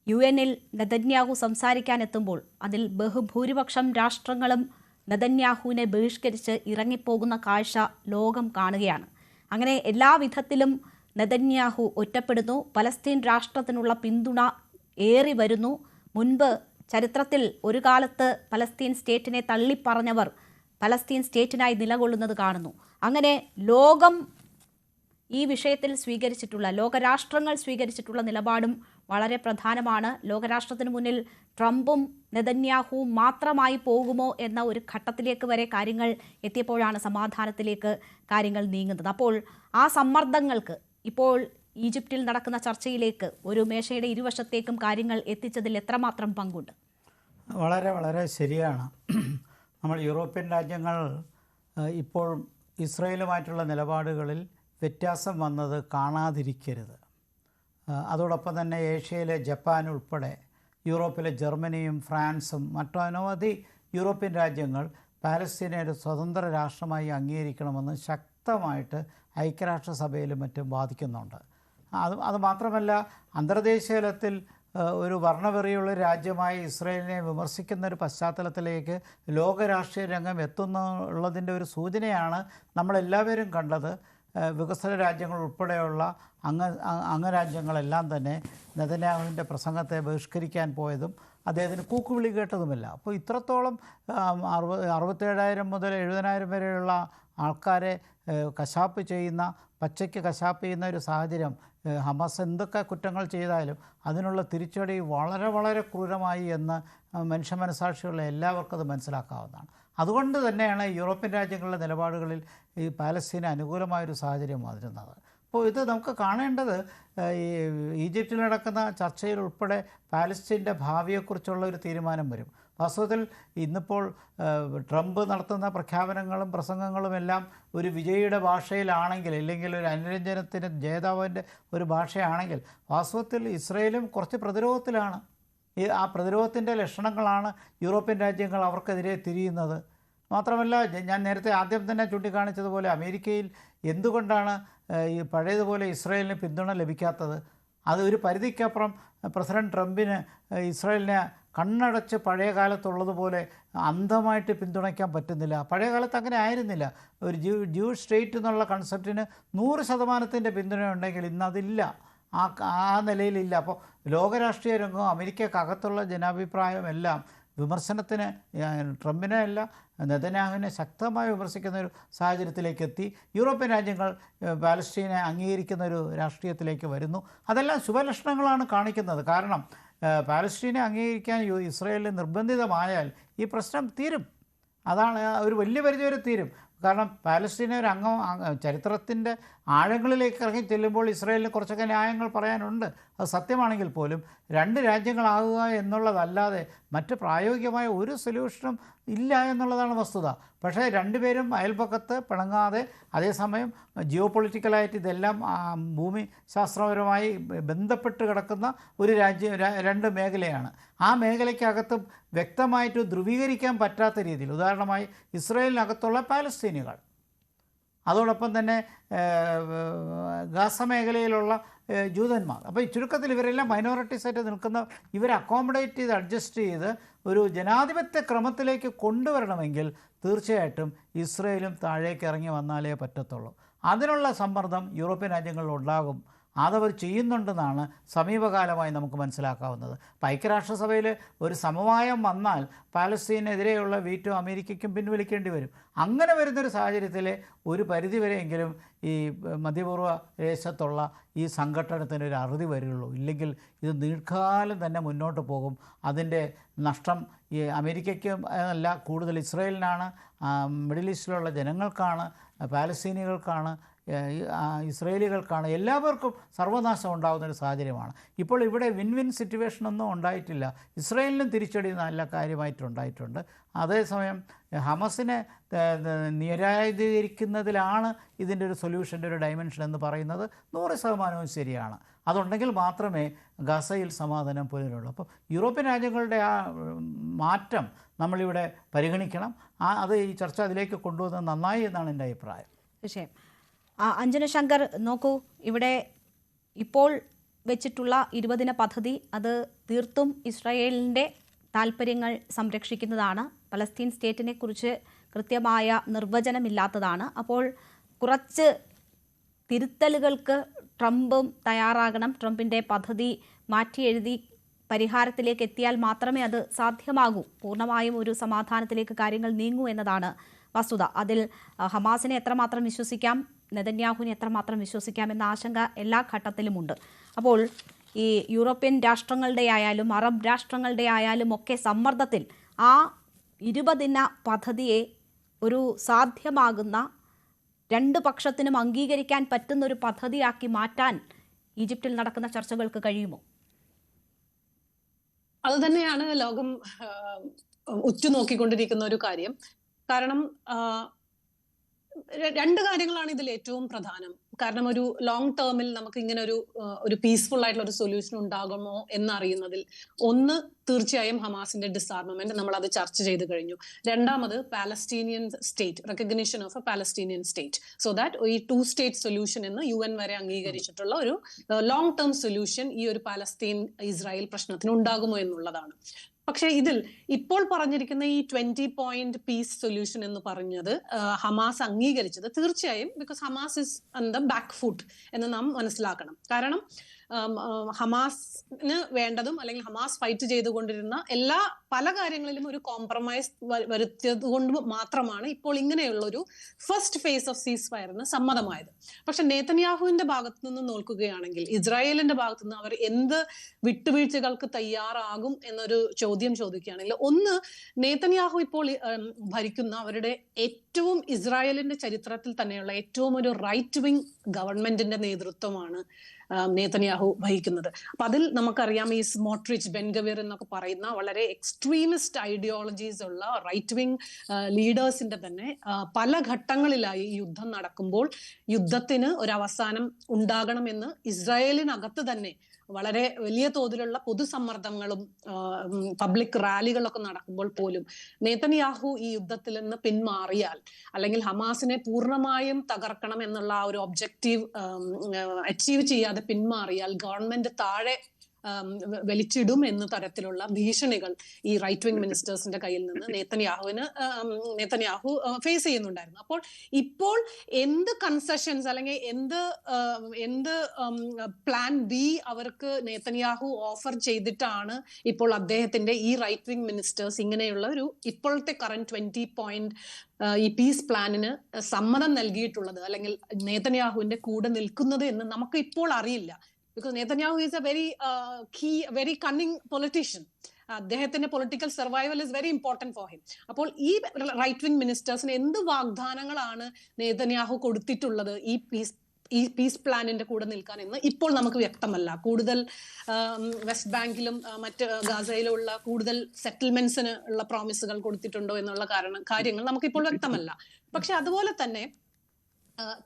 UN-ൽ നെതന്യാഹു സംസാരിക്കാനെത്തുമ്പോൾ അതിൽ ബഹുഭൂരിപക്ഷം രാഷ്ട്രങ്ങളും നെതന്യാഹുവിനെ ബഹിഷ്കരിച്ച് ഇറങ്ങിപ്പോകുന്ന കാഴ്ച ലോകം കാണുകയാണ്. അങ്ങനെ എല്ലാ വിധത്തിലും നെതന്യാഹു ഒറ്റപ്പെടുന്നു. പലസ്തീൻ രാഷ്ട്രത്തിനുള്ള പിന്തുണ ഏറി വരുന്നു. മുൻപ് ചരിത്രത്തിൽ ഒരു കാലത്ത് പലസ്തീൻ സ്റ്റേറ്റിനെ തള്ളിപ്പറഞ്ഞവർ പലസ്തീൻ സ്റ്റേറ്റിനായി നിലകൊള്ളുന്നത് കാണുന്നു. അങ്ങനെ ലോകം ഈ വിഷയത്തിൽ സ്വീകരിച്ചിട്ടുള്ള ലോകരാഷ്ട്രങ്ങൾ സ്വീകരിച്ചിട്ടുള്ള നിലപാടും വളരെ പ്രധാനമാണ്. ലോകരാഷ്ട്രത്തിന് മുന്നിൽ ട്രംപും നെതന്യാഹുവും മാത്രമായി പോകുമോ എന്ന ഒരു ഘട്ടത്തിലേക്ക് വരെ കാര്യങ്ങൾ എത്തിയപ്പോഴാണ് സമാധാനത്തിലേക്ക് കാര്യങ്ങൾ നീങ്ങുന്നത്. അപ്പോൾ ആ സമ്മർദ്ദങ്ങൾക്ക് ഇപ്പോൾ ഈജിപ്തിൽ നടക്കുന്ന ചർച്ചയിലേക്ക് ഒരു മേശയുടെ ഇരുവശത്തേക്കും കാര്യങ്ങൾ എത്തിച്ചതിൽ എത്രമാത്രം പങ്കുണ്ട്? വളരെ വളരെ ശരിയാണ്. നമ്മൾ യൂറോപ്യൻ രാജ്യങ്ങൾ ഇപ്പോൾ ഇസ്രയേലുമായിട്ടുള്ള നിലപാടുകളിൽ വ്യത്യാസം വന്നത് കാണാതിരിക്കരുത്. അതോടൊപ്പം തന്നെ ഏഷ്യയിലെ ജപ്പാൻ ഉൾപ്പെടെ യൂറോപ്പിലെ ജർമ്മനിയും ഫ്രാൻസും മറ്റനവധി യൂറോപ്യൻ രാജ്യങ്ങൾ പാലസ്തീനെ ഒരു സ്വതന്ത്ര രാഷ്ട്രമായി അംഗീകരിക്കണമെന്ന് ശക്തമായിട്ട് ഐക്യരാഷ്ട്രസഭയിലും മറ്റും വാദിക്കുന്നുണ്ട്. അത് മാത്രമല്ല, അന്തർദേശീയ തലത്തിൽ ഒരു വർണ്ണവെറിയുള്ള രാജ്യമായി ഇസ്രായേലിനെ വിമർശിക്കുന്ന ഒരു പശ്ചാത്തലത്തിലേക്ക് ലോക രാഷ്ട്രീയ രംഗം എത്തുന്നുള്ളതിൻ്റെ ഒരു സൂചനയാണ് നമ്മളെല്ലാവരും കണ്ടത്. വികസന രാജ്യങ്ങൾ ഉൾപ്പെടെയുള്ള അംഗരാജ്യങ്ങളെല്ലാം തന്നെ നെതന്യാഹുവിൻ്റെ പ്രസംഗത്തെ ബഹിഷ്കരിക്കാൻ പോയതും അദ്ദേഹത്തിന് കൂക്കുവിളി കേട്ടതുമില്ല. അപ്പോൾ ഇത്രത്തോളം 67,000 മുതൽ 70,000 വരെയുള്ള ആൾക്കാരെ കശാപ്പ് ചെയ്യുന്ന, പച്ചയ്ക്ക് കശാപ്പ് ചെയ്യുന്ന ഒരു സാഹചര്യം, ഹമാസ് എന്തൊക്കെ കുറ്റങ്ങൾ ചെയ്താലും അതിനുള്ള തിരിച്ചടി വളരെ വളരെ ക്രൂരമായി എന്ന് മനുഷ്യ മനസാക്ഷിയുള്ള എല്ലാവർക്കും അത് മനസ്സിലാക്കാവുന്നതാണ്. അതുകൊണ്ട് തന്നെയാണ് യൂറോപ്യൻ രാജ്യങ്ങളുടെ നിലപാടുകളിൽ ഈ പാലസ്തീന് അനുകൂലമായൊരു സാഹചര്യം വന്നിരുന്നത്. അപ്പോൾ ഇത് നമുക്ക് കാണേണ്ടത് ഈ ഈജിപ്തിൽ നടക്കുന്ന ചർച്ചയിൽ ഉൾപ്പെടെ പാലസ്തീൻ്റെ ഭാവിയെക്കുറിച്ചുള്ള ഒരു തീരുമാനം വരും. വാസ്തവത്തിൽ ഇന്നിപ്പോൾ ട്രംപ് നടത്തുന്ന പ്രഖ്യാപനങ്ങളും പ്രസംഗങ്ങളും എല്ലാം ഒരു വിജയിയുടെ ഭാഷയിലാണെങ്കിൽ, ഇല്ലെങ്കിൽ ഒരു അനുരഞ്ജനത്തിന് ജേതാവിൻ്റെ ഒരു ഭാഷയാണെങ്കിൽ, വാസ്തവത്തിൽ ഇസ്രയേലും കുറച്ച് പ്രതിരോധത്തിലാണ്. ആ പ്രതിരോധത്തിൻ്റെ ലക്ഷണങ്ങളാണ് യൂറോപ്യൻ രാജ്യങ്ങൾ അവർക്കെതിരെ തിരിയുന്നത്. മാത്രമല്ല, ഞാൻ നേരത്തെ ആദ്യം തന്നെ ചൂണ്ടിക്കാണിച്ചതുപോലെ അമേരിക്കയിൽ എന്തുകൊണ്ടാണ് ഈ പഴയതുപോലെ ഇസ്രായേലിന് പിന്തുണ ലഭിക്കാത്തത്? അത് ഒരു പരിധിക്കപ്പുറം പ്രസിഡന്റ് ട്രംപിന് ഇസ്രായേലിനെ കണ്ണടച്ച് പഴയ കാലത്തുള്ളതുപോലെ അന്ധമായിട്ട് പിന്തുണയ്ക്കാൻ പറ്റുന്നില്ല. പഴയ കാലത്ത് അങ്ങനെ ആയിരുന്നില്ല. ഒരു ജൂയിഷ് സ്റ്റേറ്റ് എന്നുള്ള കൺസെപ്റ്റിന് 100% പിന്തുണ ഉണ്ടെങ്കിൽ ഇന്നതില്ല, ആ നിലയിലില്ല. അപ്പോൾ ലോകരാഷ്ട്രീയ രംഗവും അമേരിക്കക്കകത്തുള്ള ജനാഭിപ്രായം എല്ലാം വിമർശനത്തിന്, ട്രംപിനെ അല്ല നെതന്യാഹുവിനെ ശക്തമായി വിമർശിക്കുന്ന ഒരു സാഹചര്യത്തിലേക്ക് എത്തി. യൂറോപ്യൻ രാജ്യങ്ങൾ പാലസ്തീനെ അംഗീകരിക്കുന്ന ഒരു രാഷ്ട്രീയത്തിലേക്ക് വരുന്നു. അതെല്ലാം ശുഭലക്ഷണങ്ങളാണ് കാണിക്കുന്നത്. കാരണം പാലസ്തീനെ അംഗീകരിക്കാൻ ഇസ്രായേലിൽ നിർബന്ധിതമായാൽ ഈ പ്രശ്നം തീരും. അതാണ് ഒരു വലിയ പരിധിവരെ തീരും. കാരണം പാലസ്തീനെ ഒരു ചരിത്രത്തിൻ്റെ ആഴങ്ങളിലേക്ക് ഇറങ്ങി ചെല്ലുമ്പോൾ ഇസ്രായേലിന് കുറച്ചൊക്കെ ന്യായങ്ങൾ പറയാനുണ്ട്. അത് സത്യമാണെങ്കിൽ പോലും 2 രാജ്യങ്ങളാകുക എന്നുള്ളതല്ലാതെ മറ്റ് പ്രായോഗികമായ ഒരു സൊല്യൂഷനും ഇല്ല എന്നുള്ളതാണ് വസ്തുത. പക്ഷേ രണ്ടുപേരും അയൽപക്കത്ത് പിണങ്ങാതെ, അതേസമയം ജിയോ പൊളിറ്റിക്കലായിട്ട് ഇതെല്ലാം ഭൂമി ശാസ്ത്രപരമായി ബന്ധപ്പെട്ട് കിടക്കുന്ന ഒരു 2 മേഖലയാണ്. ആ മേഖലയ്ക്കകത്തും വ്യക്തമായിട്ട് ധ്രുവീകരിക്കാൻ പറ്റാത്ത രീതിയിൽ, ഉദാഹരണമായി ഇസ്രായേലിനകത്തുള്ള പാലസ്തീനികൾ, അതോടൊപ്പം തന്നെ ഗാസ മേഖലയിലുള്ള ജൂതന്മാർ. അപ്പോൾ ഈ ചുരുക്കത്തിൽ ഇവരെല്ലാം മൈനോറിറ്റീസായിട്ട് നിൽക്കുന്ന, ഇവരെ അക്കോമഡേറ്റ് ചെയ്ത് അഡ്ജസ്റ്റ് ചെയ്ത് ഒരു ജനാധിപത്യ ക്രമത്തിലേക്ക് കൊണ്ടുവരണമെങ്കിൽ തീർച്ചയായിട്ടും ഇസ്രയേലും താഴേക്ക് ഇറങ്ങി വന്നാലേ പറ്റത്തുള്ളൂ. അതിനുള്ള സമ്മർദ്ദം യൂറോപ്യൻ രാജ്യങ്ങളിൽ ഉണ്ടാകും. അതവർ ചെയ്യുന്നുണ്ടെന്നാണ് സമീപകാലമായി നമുക്ക് മനസ്സിലാക്കാവുന്നത്. അപ്പോൾ ഐക്യരാഷ്ട്രസഭയിൽ ഒരു സമവായം വന്നാൽ പാലസ്തീനെതിരെയുള്ള വീറ്റോ അമേരിക്കയ്ക്കും പിൻവലിക്കേണ്ടി വരും. അങ്ങനെ വരുന്നൊരു സാഹചര്യത്തിൽ ഒരു പരിധിവരെയെങ്കിലും ഈ മധ്യപൂർവ്വ ദേശത്തുള്ള ഈ സംഘടനത്തിനൊരു അറുതി വരികയുള്ളൂ. ഇല്ലെങ്കിൽ ഇത് ദീർഘകാലം തന്നെ മുന്നോട്ട് പോകും. അതിൻ്റെ നഷ്ടം ഈ അമേരിക്കയ്ക്കും അല്ല, കൂടുതൽ ഇസ്രായേലിനാണ്, മിഡിൽ ഈസ്റ്റിലുള്ള ജനങ്ങൾക്കാണ്, പാലസ്തീനികൾക്കാണ്, ഇസ്രയേലികൾക്കാണ്, എല്ലാവർക്കും സർവനാശം ഉണ്ടാകുന്നൊരു സാഹചര്യമാണ്. ഇപ്പോൾ ഇവിടെ വിൻ വിൻ സിറ്റുവേഷനൊന്നും ഉണ്ടായിട്ടില്ല. ഇസ്രയേലിനും തിരിച്ചടി നല്ല കാര്യമായിട്ടുണ്ടായിട്ടുണ്ട്. അതേസമയം ഹമസിനെ നിരായുധീകരിക്കുന്നതിലാണ് ഇതിൻ്റെ ഒരു സൊല്യൂഷൻ്റെ ഒരു ഡയമെൻഷൻ എന്ന് പറയുന്നത് 100% ശരിയാണ്. അതുണ്ടെങ്കിൽ മാത്രമേ ഗസയിൽ സമാധാനം പുലരുള്ളൂ. അപ്പോൾ യൂറോപ്യൻ രാജ്യങ്ങളുടെ ആ മാറ്റം നമ്മളിവിടെ പരിഗണിക്കണം. അത് ഈ ചർച്ച അതിലേക്ക് കൊണ്ടുവന്നത് നന്നായി എന്നാണ് എൻ്റെ അഭിപ്രായം. തീർച്ചയായും. അഞ്ജന ശങ്കർ, നോക്കൂ, ഇവിടെ ഇപ്പോൾ വെച്ചിട്ടുള്ള 20 ദിന പദ്ധതി അത് തീർത്തും ഇസ്രായേലിൻ്റെ താല്പര്യങ്ങൾ സംരക്ഷിക്കുന്നതാണ്. പലസ്തീൻ സ്റ്റേറ്റിനെ കുറിച്ച് കൃത്യമായ നിർവചനമില്ലാത്തതാണ്. അപ്പോൾ കുറച്ച് തിരുത്തലുകൾക്ക് ട്രംപും തയ്യാറാകണം. ട്രംപിൻ്റെ പദ്ധതി മാറ്റി എഴുതി പരിഹാരത്തിലേക്ക് എത്തിയാൽ മാത്രമേ അത് സാധ്യമാകൂ. പൂർണ്ണമായും ഒരു സമാധാനത്തിലേക്ക് കാര്യങ്ങൾ നീങ്ങൂ എന്നതാണ് വസ്തുത. അതിൽ ഹമാസിനെ എത്രമാത്രം വിശ്വസിക്കാം, നെതന്യാഹുവിനെ എത്രമാത്രം വിശ്വസിക്കാം എന്ന ആശങ്ക എല്ലാ ഘട്ടത്തിലുമുണ്ട്. അപ്പോൾ ഈ യൂറോപ്യൻ രാഷ്ട്രങ്ങളുടെ ആയാലും അറബ് രാഷ്ട്രങ്ങളുടെ ആയാലും ഒക്കെ സമ്മർദ്ദത്തിൽ ആ 20 ദിന പദ്ധതിയെ ഒരു സാധ്യമാകുന്ന, 2 പക്ഷത്തിനും അംഗീകരിക്കാൻ പറ്റുന്ന ഒരു പദ്ധതിയാക്കി മാറ്റാൻ ഈജിപ്തിൽ നടക്കുന്ന ചർച്ചകൾക്ക് കഴിയുമോ? അതുതന്നെയാണ് ലോകം ഉറ്റുനോക്കിക്കൊണ്ടിരിക്കുന്ന ഒരു കാര്യം. കാരണം രണ്ട് കാര്യങ്ങളാണ് ഇതിൽ ഏറ്റവും പ്രധാനം. കാരണം ഒരു ലോങ് ടേമിൽ നമുക്ക് ഇങ്ങനെ ഒരു പീസ്ഫുൾ ആയിട്ടുള്ള ഒരു സൊല്യൂഷൻ ഉണ്ടാകുമോ എന്നറിയുന്നതിൽ ഒന്ന് തീർച്ചയായും ഹമാസിന്റെ ഡിസാർമമെന്റ്, നമ്മൾ അത് ചർച്ച ചെയ്ത് കഴിഞ്ഞു. രണ്ടാമത് Palestinian state, recognition of A Palestinian state, so that ഈ 2 സ്റ്റേറ്റ് സൊല്യൂഷൻ എന്ന് UN വരെ അംഗീകരിച്ചിട്ടുള്ള ഒരു ലോങ് ടേം സൊല്യൂഷൻ ഈ ഒരു പാലസ്തീൻ ഇസ്രായേൽ പ്രശ്നത്തിന് ഉണ്ടാകുമോ എന്നുള്ളതാണ്. പക്ഷെ ഇതിൽ ഇപ്പോൾ പറഞ്ഞിരിക്കുന്ന ഈ 20 പോയിന്റ് പീസ് സൊല്യൂഷൻ എന്ന് പറഞ്ഞത് ഹമാസ് അംഗീകരിച്ചത് തീർച്ചയായും because Hamas is on the back foot എന്ന് നാം മനസ്സിലാക്കണം. കാരണം ഹമാസിന് വേണ്ടതും അല്ലെങ്കിൽ ഹമാസ് ഫൈറ്റ് ചെയ്തുകൊണ്ടിരുന്ന പല കാര്യങ്ങളിലും ഒരു കോംപ്രമൈസ് വരുത്തിയത് കൊണ്ട് മാത്രമാണ് ഇപ്പോൾ ഇങ്ങനെയുള്ള ഒരു ഫസ്റ്റ് ഫേസ് ഓഫ് സീസ് ഫയറിന് സമ്മതമായത്. പക്ഷെ നെതന്യാഹുവിന്റെ ഭാഗത്തു നിന്ന് നോക്കുകയാണെങ്കിൽ, ഇസ്രായേലിന്റെ ഭാഗത്തു നിന്ന് അവർ എന്ത് വിട്ടുവീഴ്ചകൾക്ക് തയ്യാറാകും എന്നൊരു ചോദ്യം ചോദിക്കുകയാണെങ്കിൽ, ഒന്ന്, നെതന്യാഹു ഇപ്പോൾ ഭരിക്കുന്ന അവരുടെ ഏറ്റവും ഇസ്രായേലിന്റെ ചരിത്രത്തിൽ തന്നെയുള്ള ഏറ്റവും ഒരു റൈറ്റ് വിങ് ഗവൺമെന്റിന്റെ നേതൃത്വമാണ് നെതന്യാഹു വഹിക്കുന്നത്. അപ്പൊ അതിൽ നമുക്കറിയാം ഈ സ്മോട്രിച്ച്, ബെൻഗവിർ എന്നൊക്കെ പറയുന്ന വളരെ എക്സ്ട്രീമിസ്റ്റ് ഐഡിയോളജീസ് ഉള്ള റൈറ്റ് വിങ് ലീഡേഴ്സിന്റെ തന്നെ പല ഘട്ടങ്ങളിലായി ഈ യുദ്ധം നടക്കുമ്പോൾ യുദ്ധത്തിന് ഒരു അവസാനം ഉണ്ടാകണമെന്ന് ഇസ്രായേലിനകത്ത് തന്നെ വളരെ വലിയ തോതിലുള്ള പൊതുസമ്മർദ്ദങ്ങളും പബ്ലിക് റാലികളൊക്കെ നടക്കുമ്പോൾ പോലും നെതന്യാഹു ഈ യുദ്ധത്തിൽ നിന്ന് പിന്മാറിയാൽ, അല്ലെങ്കിൽ ഹമാസിനെ പൂർണ്ണമായും തകർക്കണം എന്നുള്ള ആ ഒരു ഒബ്ജക്റ്റീവ് അച്ചീവ് ചെയ്യാതെ പിന്മാറിയാൽ ഗവൺമെന്റ് താഴെ വലിച്ചിടും എന്ന തരത്തിലുള്ള ഭീഷണികൾ ഈ റൈറ്റ് വിങ് മിനിസ്റ്റേഴ്സിന്റെ കയ്യിൽ നിന്ന് നെതന്യാഹു ഫേസ് ചെയ്യുന്നുണ്ടായിരുന്നു. അപ്പോൾ ഇപ്പോൾ എന്ത് കൺസെഷൻസ് അല്ലെങ്കിൽ എന്ത് പ്ലാൻ ബി അവർക്ക് നെതന്യാഹു ഓഫർ ചെയ്തിട്ടാണ് ഇപ്പോൾ അദ്ദേഹത്തിന്റെ ഈ റൈറ്റ് വിങ് മിനിസ്റ്റേഴ്സ് ഇങ്ങനെയുള്ള ഒരു ഇപ്പോഴത്തെ കറന്റ് 20 പോയിന്റ് ഈ പീസ് പ്ലാനിന് സമ്മതം നൽകിയിട്ടുള്ളത്, അല്ലെങ്കിൽ നെതന്യാഹുവിന്റെ കൂടെ നിൽക്കുന്നത് എന്ന് നമുക്ക് ഇപ്പോൾ അറിയില്ല. Because Netanyahu is a very cunning politician. അദ്ദേഹത്തിന്റെ political survival is very important for him. അപ്പോൾ ഈ റൈറ്റ് വിങ് മിനിസ്റ്റേഴ്സിന് എന്ത് വാഗ്ദാനങ്ങളാണ് നെതന്യാഹു കൊടുത്തിട്ടുള്ളത് ഈ പീസ് പ്ലാനിന്റെ കൂടെ നിൽക്കാൻ എന്ന് ഇപ്പോൾ നമുക്ക് വ്യക്തമല്ല. കൂടുതൽ വെസ്റ്റ് ബാങ്കിലും മറ്റ് ഗാസയിലുള്ള കൂടുതൽ സെറ്റിൽമെന്റ്സിന് ഉള്ള പ്രോമിസുകൾ കൊടുത്തിട്ടുണ്ടോ എന്നുള്ള കാര്യങ്ങൾ നമുക്കിപ്പോൾ വ്യക്തമല്ല. പക്ഷെ അതുപോലെ തന്നെ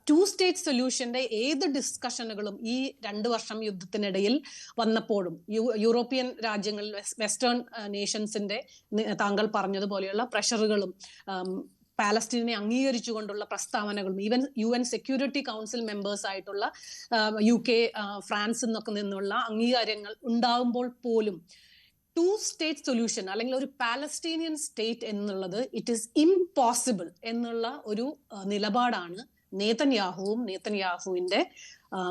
2 സ്റ്റേറ്റ് സൊല്യൂഷന്റെ ഏത് ഡിസ്കഷനുകളും ഈ 2 വർഷം യുദ്ധത്തിനിടയിൽ വന്നപ്പോഴും യൂറോപ്യൻ രാജ്യങ്ങളിൽ, വെസ്റ്റേൺ നേഷൻസിന്റെ താങ്കൾ പറഞ്ഞതുപോലെയുള്ള പ്രഷറുകളും പാലസ്തീനെ അംഗീകരിച്ചുകൊണ്ടുള്ള പ്രസ്താവനകളും, even UN security council members ആയിട്ടുള്ള UK, ഫ്രാൻസ് എന്നൊക്കെ നിന്നുള്ള അംഗീകാരങ്ങൾ ഉണ്ടാകുമ്പോൾ പോലും 2 സ്റ്റേറ്റ് സൊല്യൂഷൻ അല്ലെങ്കിൽ ഒരു പാലസ്തീനിയൻ സ്റ്റേറ്റ് എന്നുള്ളത് ഇറ്റ് ഈസ് ഇംപോസിബിൾ എന്നുള്ള ഒരു നിലപാടാണ് നെതന്യാഹുവിന്റെ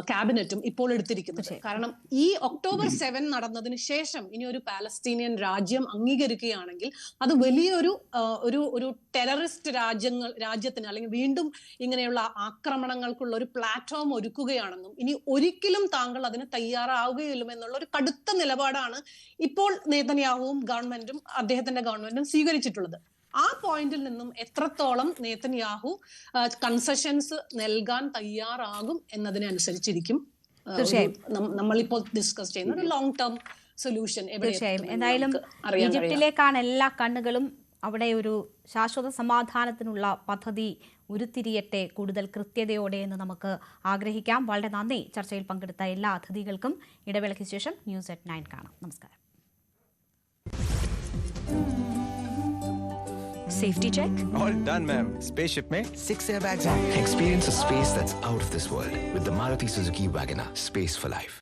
ക്യാബിനറ്റും ഇപ്പോൾ എടുത്തിരിക്കുന്നത്. കാരണം ഈ October 7 നടന്നതിന് ശേഷം ഇനി ഒരു പാലസ്തീനിയൻ രാജ്യം അംഗീകരിക്കുകയാണെങ്കിൽ അത് വലിയൊരു ഒരു ടെററിസ്റ്റ് രാജ്യത്തിന് അല്ലെങ്കിൽ വീണ്ടും ഇങ്ങനെയുള്ള ആക്രമണങ്ങൾക്കുള്ള ഒരു പ്ലാറ്റ്ഫോം ഒരുക്കുകയാണെന്നും ഇനി ഒരിക്കലും താങ്കൾ അതിന് തയ്യാറാവുകയില്ല എന്നുള്ള ഒരു കടുത്ത നിലപാടാണ് ഇപ്പോൾ നെതന്യാഹുവും ഗവൺമെന്റും അദ്ദേഹത്തിന്റെ ഗവൺമെന്റും സ്വീകരിച്ചിട്ടുള്ളത്. ആ പോയിന്റിൽ നിന്നും എത്രത്തോളം നെതന്യാഹു കൺസെഷൻസ് നൽകാൻ തയ്യാറാകും എന്നതിനനുസരിച്ചിരിക്കും നമ്മളിപ്പോൾ ഡിസ്കസ് ചെയ്യുന്ന ഒരു ലോങ് ടേം സൊല്യൂഷൻ. തീർച്ചയായും. എന്തായാലും ഈജിപ്തിലേക്കാണ് എല്ലാ കണ്ണുകളും. അവിടെ ഒരു ശാശ്വത സമാധാനത്തിനുള്ള പദ്ധതി ഉരുത്തിരിയട്ടെ കൂടുതൽ കൃത്യതയോടെ എന്ന് നമുക്ക് ആഗ്രഹിക്കാം. വളരെ നന്ദി ചർച്ചയിൽ പങ്കെടുത്ത എല്ലാ അതിഥികൾക്കും. ഇടവേളയ്ക്ക് ശേഷം ന്യൂസ് at 9 കാണാം. നമസ്കാരം. Safety check? All done, ma'am. Spaceship mein 6 airbags. Experience a space that's out of this world with the Maruti Suzuki WagonR. Space for life.